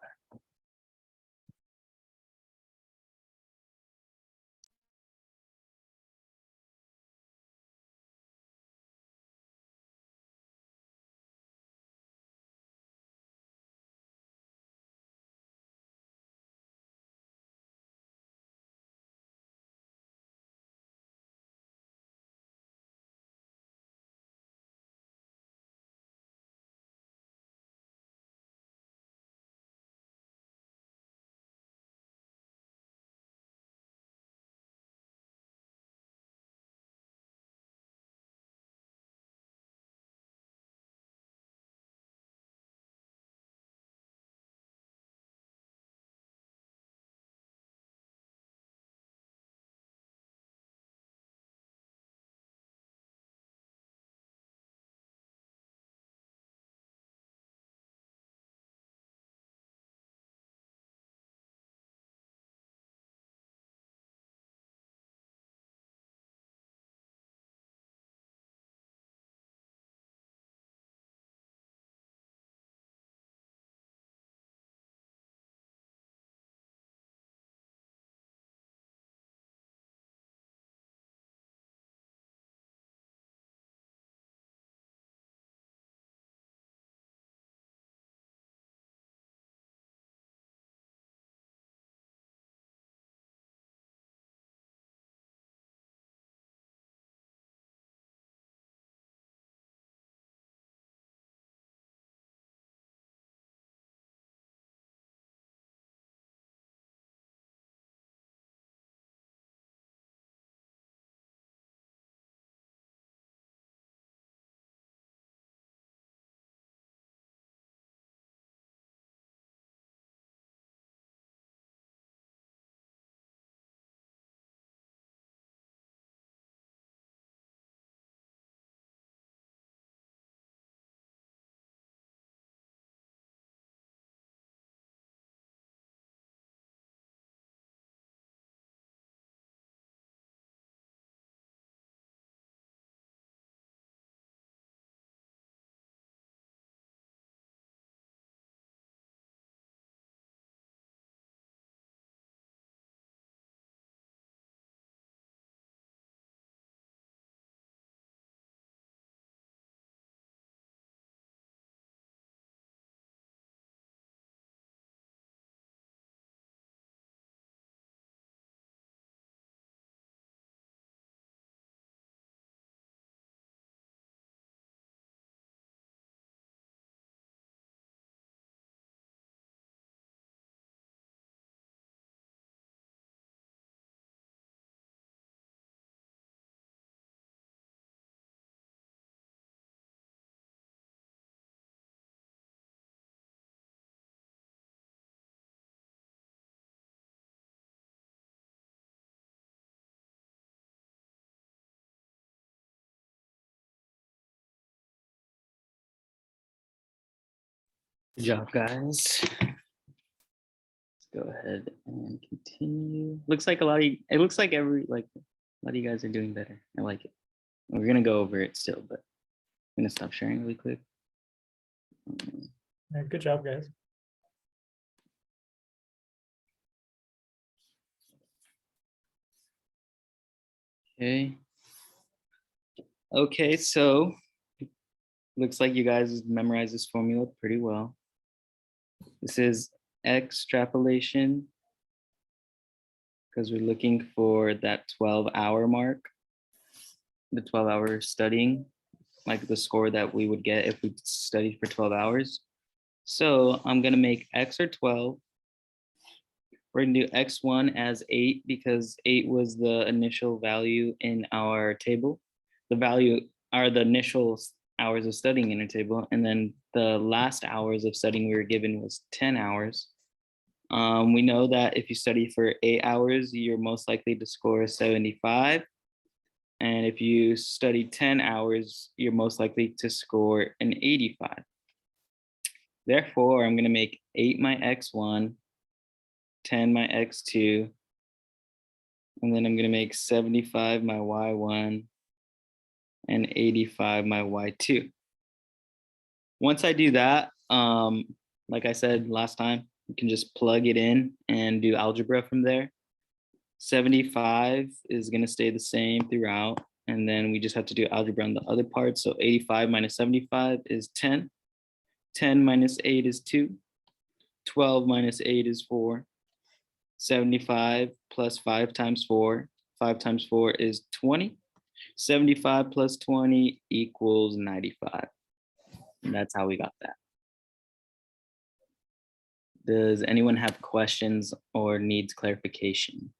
Good job, guys. Let's go ahead and continue. Looks like a lot of you, it looks like a lot of you guys are doing better. I like it. We're gonna go over it still, but I'm gonna stop sharing really quick. Yeah, good job, guys. Okay. Okay, so looks like you guys memorized this formula pretty well. This is extrapolation because we're looking for that 12-hour mark, the 12-hour studying, like the score that we would get if we studied for 12 hours. So I'm gonna make X or 12. We're gonna do X1 as 8 because 8 was the initial value in our table. The value are the initial hours of studying in our table. And then the last hours of studying we were given was 10 hours. We know that if you study for 8 hours, you're most likely to score 75. And if you study 10 hours, you're most likely to score an 85. Therefore, I'm going to make 8 my X1, 10 my X2, and then I'm going to make 75 my Y1 and 85 my Y2. Once I do that, like I said last time, you can just plug it in and do algebra from there. 75 is going to stay the same throughout. And then we just have to do algebra on the other part. So 85 minus 75 is 10. 10 minus 8 is 2. 12 minus 8 is 4. 75 plus 5 times 4. 5 times 4 is 20. 75 plus 20 equals 95. And that's how we got that. Does anyone have questions or needs clarification?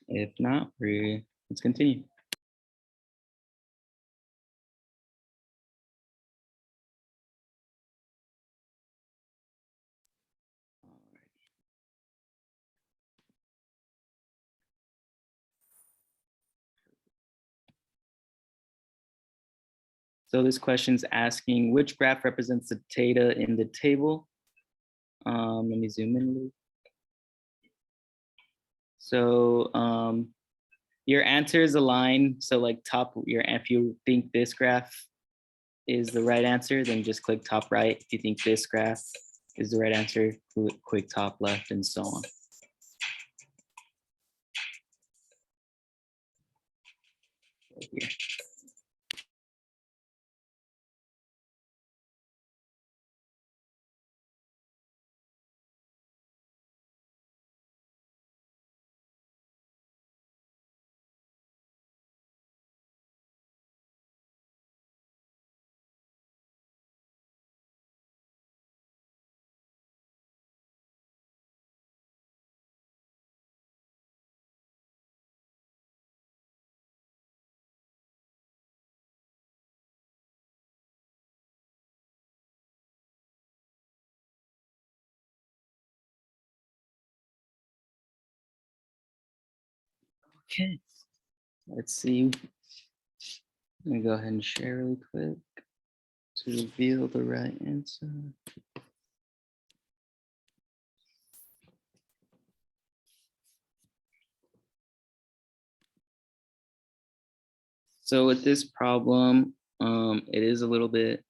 If not, let's continue. So this question is asking which graph represents the data in the table. Let me zoom in a little. So your answer is aligned. So like if you think this graph is the right answer, then just click top right. If you think this graph is the right answer, click top left, and so on. Here. Okay, let's see. Let me go ahead and share really quick to reveal the right answer. So with this problem, it is a little bit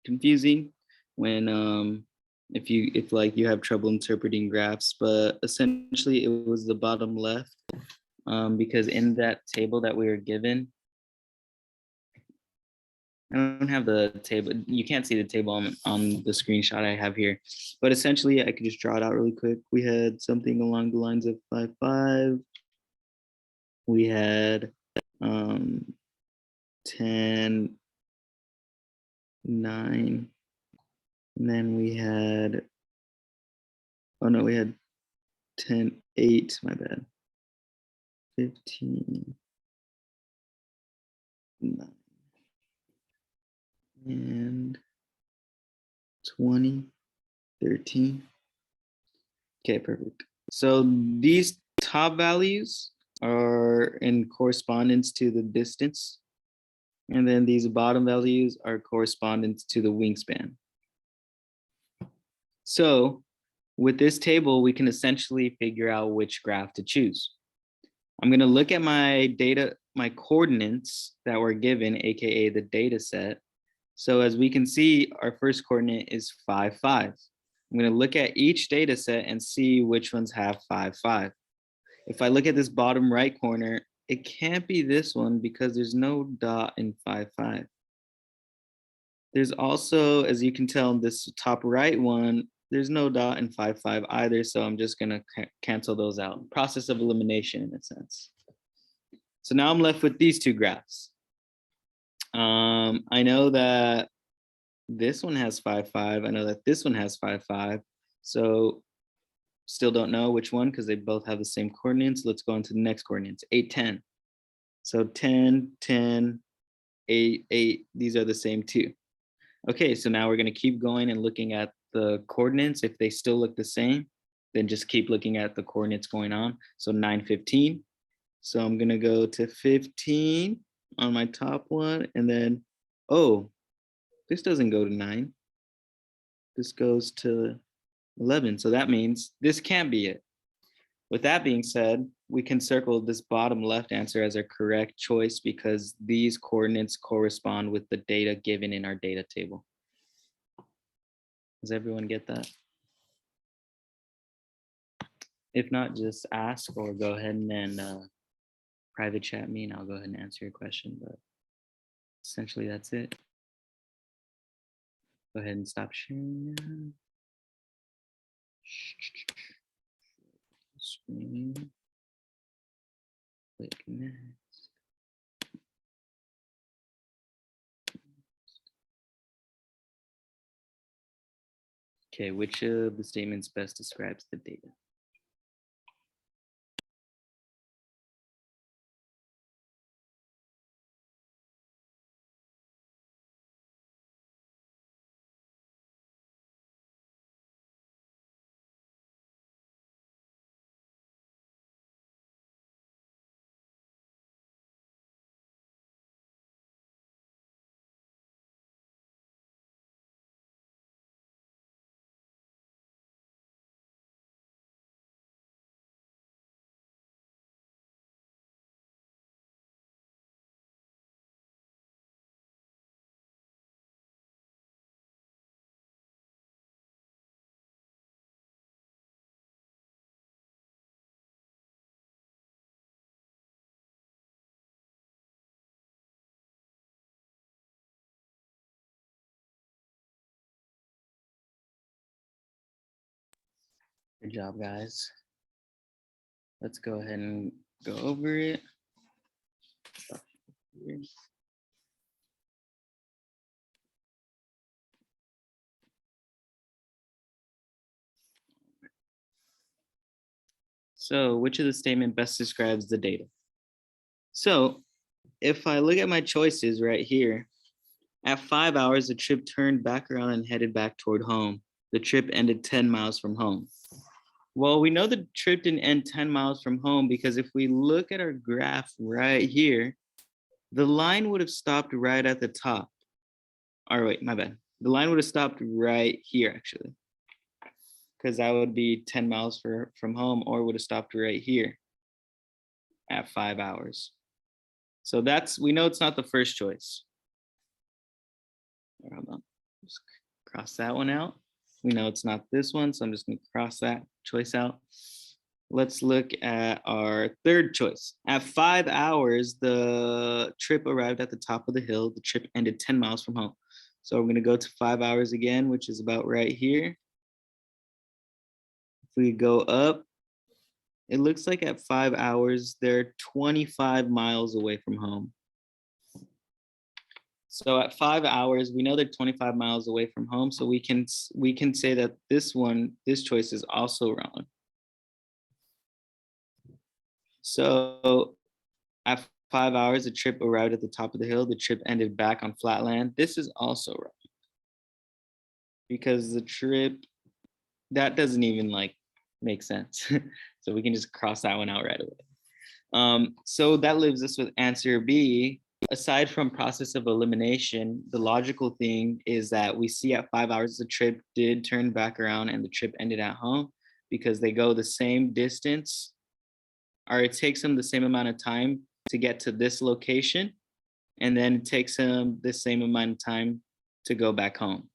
confusing when if like you have trouble interpreting graphs, but essentially it was the bottom left because in that table that we were given, I don't have the table. You can't see the table on the screenshot I have here, but essentially I could just draw it out really quick. We had something along the lines of 5, 5. We had 10, 9, and then we had, oh no, we had 10, 8, my bad. 15, 9, and 20, 13. Okay, perfect. So these top values are in correspondence to the distance And then these bottom values are corresponding to the wingspan. So with this table, we can essentially figure out which graph to choose. I'm going to look at my data, my coordinates that were given, AKA the data set. So as we can see, our first coordinate is 5, 5. I'm going to look at each data set and see which ones have 5, 5. If I look at this bottom right corner, it can't be this one because there's no dot in 5, 5. There's also, as you can tell, this top right one, there's no dot in 5, 5 either. So I'm just going to cancel those out. Process of elimination in a sense. So now I'm left with these two graphs. I know that this one has 5, 5. I know that this one has 5, 5. So still don't know which one because they both have the same coordinates. Let's go on to the next coordinates, 8, 10. So 10, 10, 8, 8, these are the same too. Okay, so now we're going to keep going and looking at the coordinates. If they still look the same, then just keep looking at the coordinates going on. So 9, 15. So I'm going to go to 15 on my top one. And then, oh, this doesn't go to 9. This goes to 11. So that means this can't be it. With that being said, we can circle this bottom left answer as our correct choice because these coordinates correspond with the data given in our data table. Does everyone get that? If not, just ask or go ahead and private chat me and I'll go ahead and answer your question. But essentially, that's it. Go ahead and stop sharing now. Screen. Click next. Okay, which of the statements best describes the data? Good job, guys. Let's go ahead and go over it. So which of the statement best describes the data? So if I look at my choices right here, at 5 hours, the trip turned back around and headed back toward home. The trip ended 10 miles from home. Well, we know the trip didn't end 10 miles from home because if we look at our graph right here, the line would have stopped right at the top. Or wait, my bad. The line would have stopped right here, actually, because that would be 10 miles from home, or would have stopped right here at 5 hours. So we know it's not the first choice. Hold on, just cross that one out. We know it's not this one, so I'm just going to cross that choice out. Let's look at our third choice. At 5 hours, the trip arrived at the top of the hill. The trip ended 10 miles from home. So we're going to go to 5 hours again, which is about right here. If we go up, it looks like at 5 hours, they're 25 miles away from home. So at 5 hours, we know they're 25 miles away from home. So we can say that this choice is also wrong. So at 5 hours, the trip arrived at the top of the hill. The trip ended back on flat land. This is also wrong. Because the trip, that doesn't even make sense. So we can just cross that one out right away. So that leaves us with answer B, aside from process of elimination, the logical thing is that we see at 5 hours the trip did turn back around and the trip ended at home because they go the same distance, or it takes them the same amount of time to get to this location, and then it takes them the same amount of time to go back home.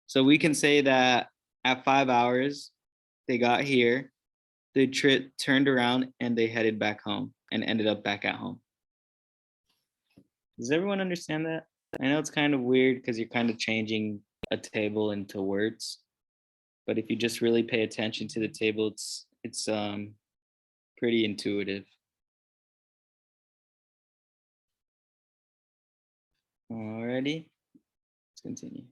So we can say that at 5 hours, they got here, the trip turned around and they headed back home and ended up back at home. Does everyone understand that? I know it's kind of weird because you're kind of changing a table into words, but if you just really pay attention to the table, it's pretty intuitive. Alrighty, let's continue.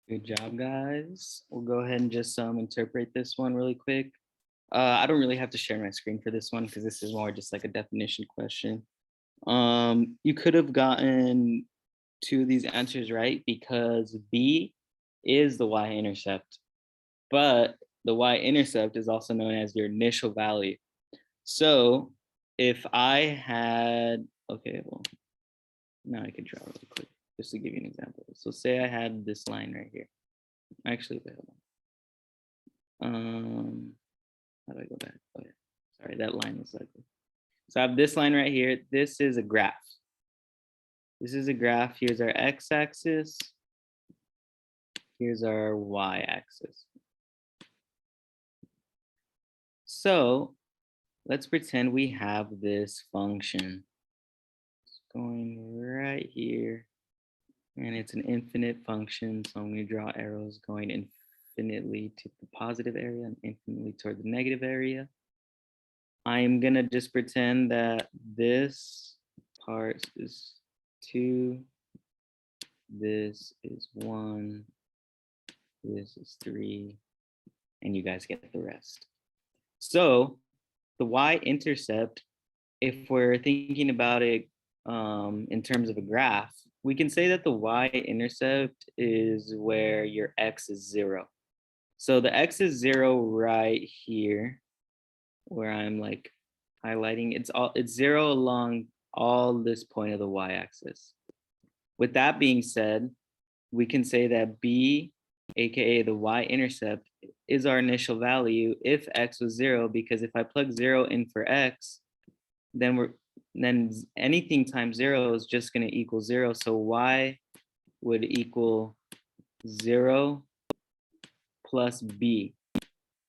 Good job, guys. We'll go ahead and just interpret this one really quick. I don't really have to share my screen for this one because this is more just like a definition question. You could have gotten two of these answers right because B is the y-intercept, but the y-intercept is also known as your initial value. So if I had, okay, well, now I can draw really quick just to give you an example. So say I had this line right here. Actually, wait, hold on. How do I go back? Oh, yeah. Sorry, that line was ugly. So I have this line right here. This is a graph. This is a graph. Here's our x-axis. Here's our y-axis. So let's pretend we have this function. It's going right here. And it's an infinite function. So I'm going to draw arrows going infinitely to the positive area and infinitely toward the negative area. I'm going to just pretend that this part is 2, this is 1, this is 3, and you guys get the rest. So the y-intercept, if we're thinking about it in terms of a graph, we can say that the y-intercept is where your x is 0. So the x is 0 right here, where I'm like highlighting. It's 0 along all this point of the y-axis. With that being said, we can say that B, aka the y-intercept, is our initial value if x was 0, because if I plug 0 in for x, then anything times 0 is just going to equal 0. So y would equal 0 plus b.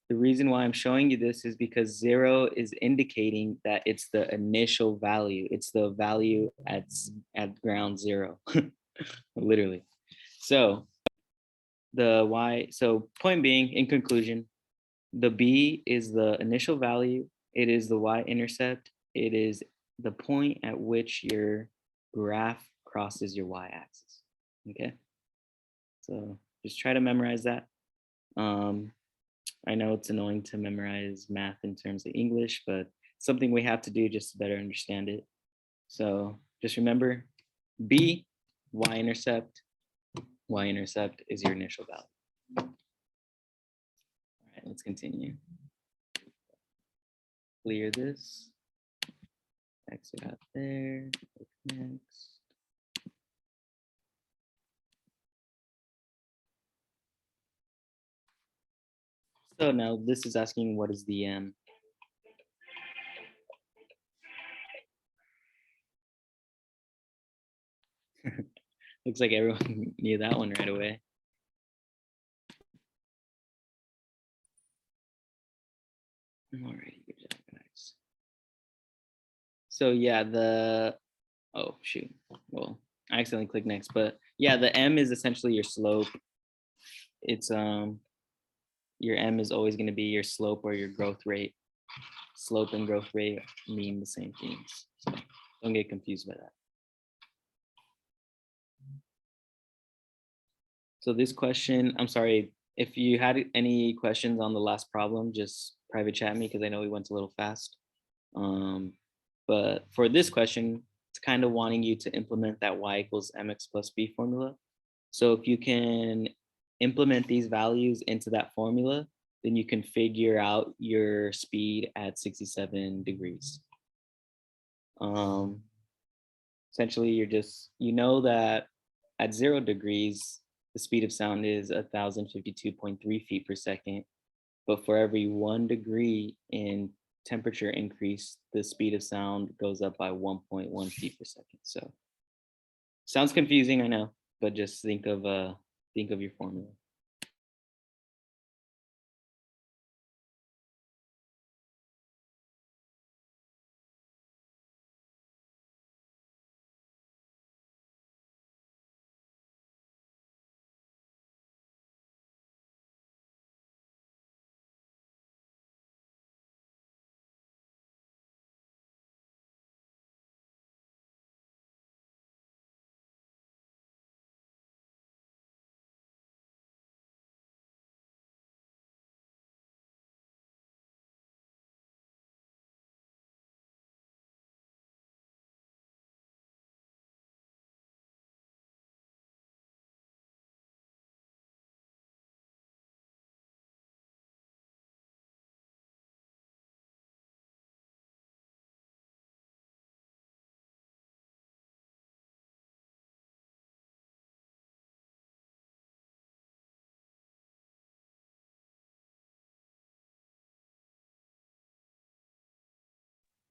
The reason why I'm showing you this is because 0 is indicating that it's the initial value. It's the value at ground 0, literally. So so point being, in conclusion, the b is the initial value. It is the y-intercept. It is the point at which your graph crosses your y-axis. Okay, so just try to memorize that. I know it's annoying to memorize math in terms of English, but it's something we have to do just to better understand it. So just remember, B, y-intercept. Y-intercept is your initial value. All right, let's continue. Clear this. Exit out there. Click next. So now this is asking what is the m. Looks like everyone knew that one right away. Alrighty, good job, guys. So yeah, oh shoot. Well, I accidentally clicked next, but yeah, the M is essentially your slope. It's your M is always going to be your slope or your growth rate. Slope and growth rate mean the same things. So don't get confused by that. So this question, I'm sorry, if you had any questions on the last problem, just private chat me because I know we went a little fast. But for this question, it's kind of wanting you to implement that y equals mx plus b formula. So if you can implement these values into that formula, then you can figure out your speed at 67 degrees. Essentially, you know that at 0 degrees, the speed of sound is 1,052.3 feet per second. But for every 1 degree in temperature increase, the speed of sound goes up by 1.1 feet per second. So sounds confusing, I know, but just think of your formula.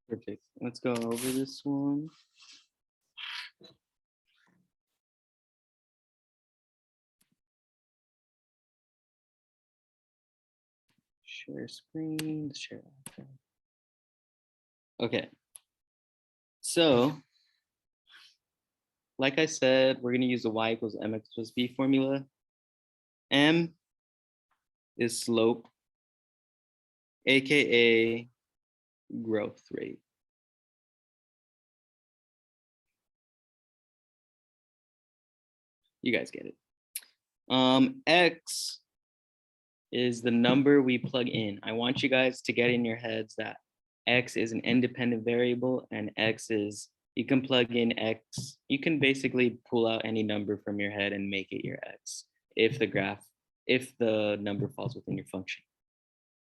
Perfect. Let's go over this one. Share screen, share. Okay. So, like I said, we're going to use the y equals mx plus b formula. M is slope, aka growth rate. You guys get it. X is the number we plug in. I want you guys to get in your heads that X is an independent variable and X is, you can plug in X. You can basically pull out any number from your head and make it your X if the number falls within your function,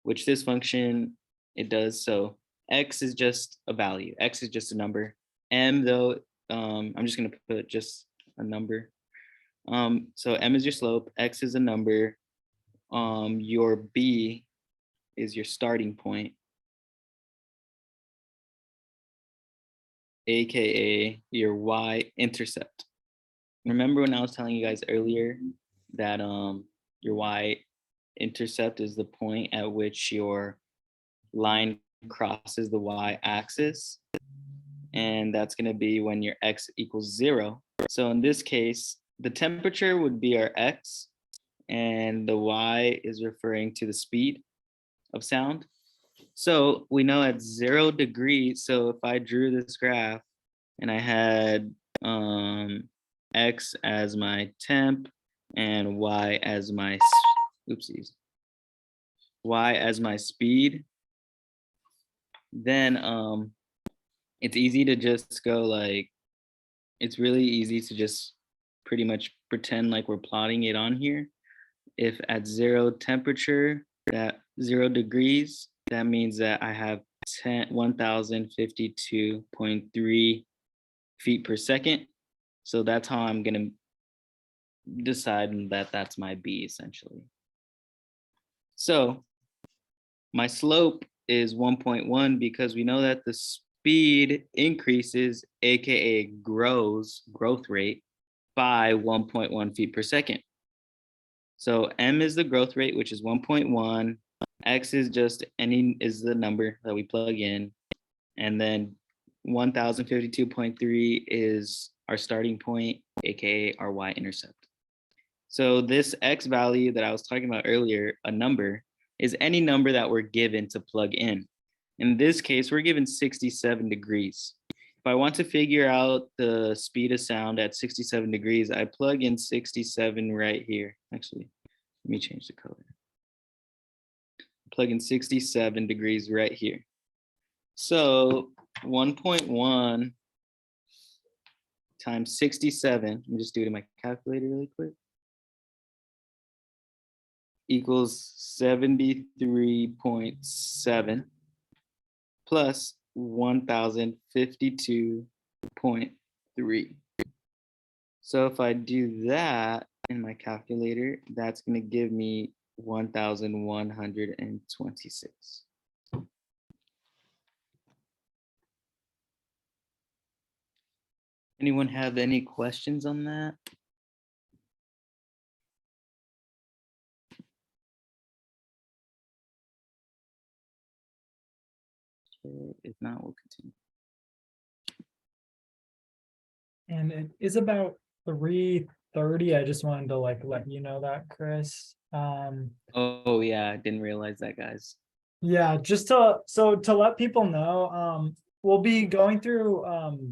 which this function, it does. So X is just a value. X is just a number. M though, I'm just gonna put just a number. So M is your slope, X is a number. Your B is your starting point, aka your Y intercept. Remember when I was telling you guys earlier that your Y intercept is the point at which your line crosses the Y axis, and that's going to be when your X equals 0. So in this case, the temperature would be our X, and the Y is referring to the speed of sound. So we know at 0 degrees, so if I drew this graph and I had X as my temp and Y as my, oopsies, Y as my speed, then it's easy to just go like, it's really easy to just pretty much pretend like we're plotting it on here. If at 0 temperature, that 0 degrees, that means that I have 1,052.3 feet per second. So that's how I'm gonna decide that that's my B essentially. So my slope is 1.1 because we know that the speed increases, aka growth rate, by 1.1 feet per second. So M is the growth rate, which is 1.1. X is just is the number that we plug in. And then 1052.3 is our starting point, aka our y-intercept. So this X value that I was talking about earlier, a number, is any number that we're given to plug in. In this case, we're given 67 degrees. If I want to figure out the speed of sound at 67 degrees, I plug in 67 right here. Actually, let me change the color. Plug in 67 degrees right here. So 1.1 times 67, let me just do it in my calculator really quick, equals 73.7 plus 1052.3. So if I do that in my calculator, that's going to give me 1126. Anyone have any questions on that? Okay, if not, we'll continue. And it is about 3:30. I just wanted to let you know that, Chris. Oh yeah, I didn't realize that, guys. Yeah, just to let people know, we'll be going through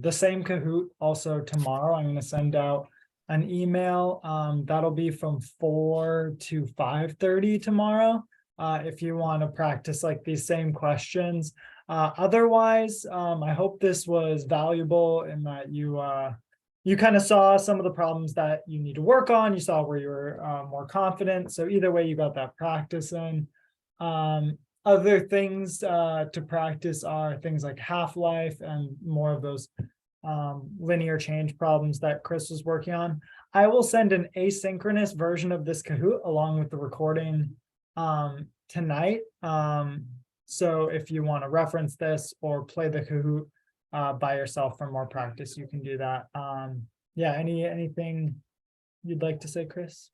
the same Kahoot also tomorrow. I'm going to send out an email that'll be from 4 to 5:30 tomorrow. If you want to practice like these same questions. Otherwise, I hope this was valuable in that you kind of saw some of the problems that you need to work on. You saw where you were more confident. So either way, you got that practice in. Other things to practice are things like half-life and more of those linear change problems that Chris was working on. I will send an asynchronous version of this Kahoot along with the recording tonight. So if you want to reference this or play the Kahoot by yourself for more practice, you can do that. Yeah, anything you'd like to say, Chris?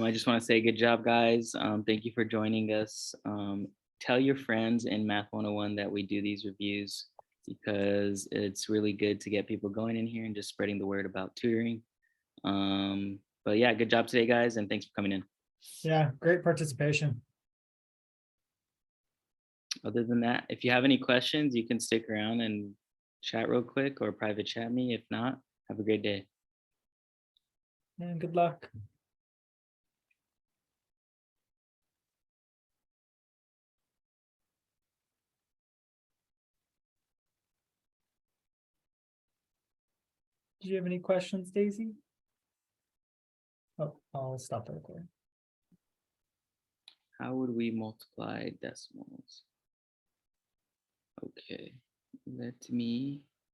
I just want to say good job, guys. Thank you for joining us. Tell your friends in Math 101 that we do these reviews because it's really good to get people going in here and just spreading the word about tutoring. But yeah, good job today, guys, and thanks for coming in. Yeah, great participation. Other than that, if you have any questions, you can stick around and chat real quick or private chat me. If not, have a great day. And good luck. Do you have any questions, Daisy? Oh, I'll stop the recording. How would we multiply decimals? Okay, let me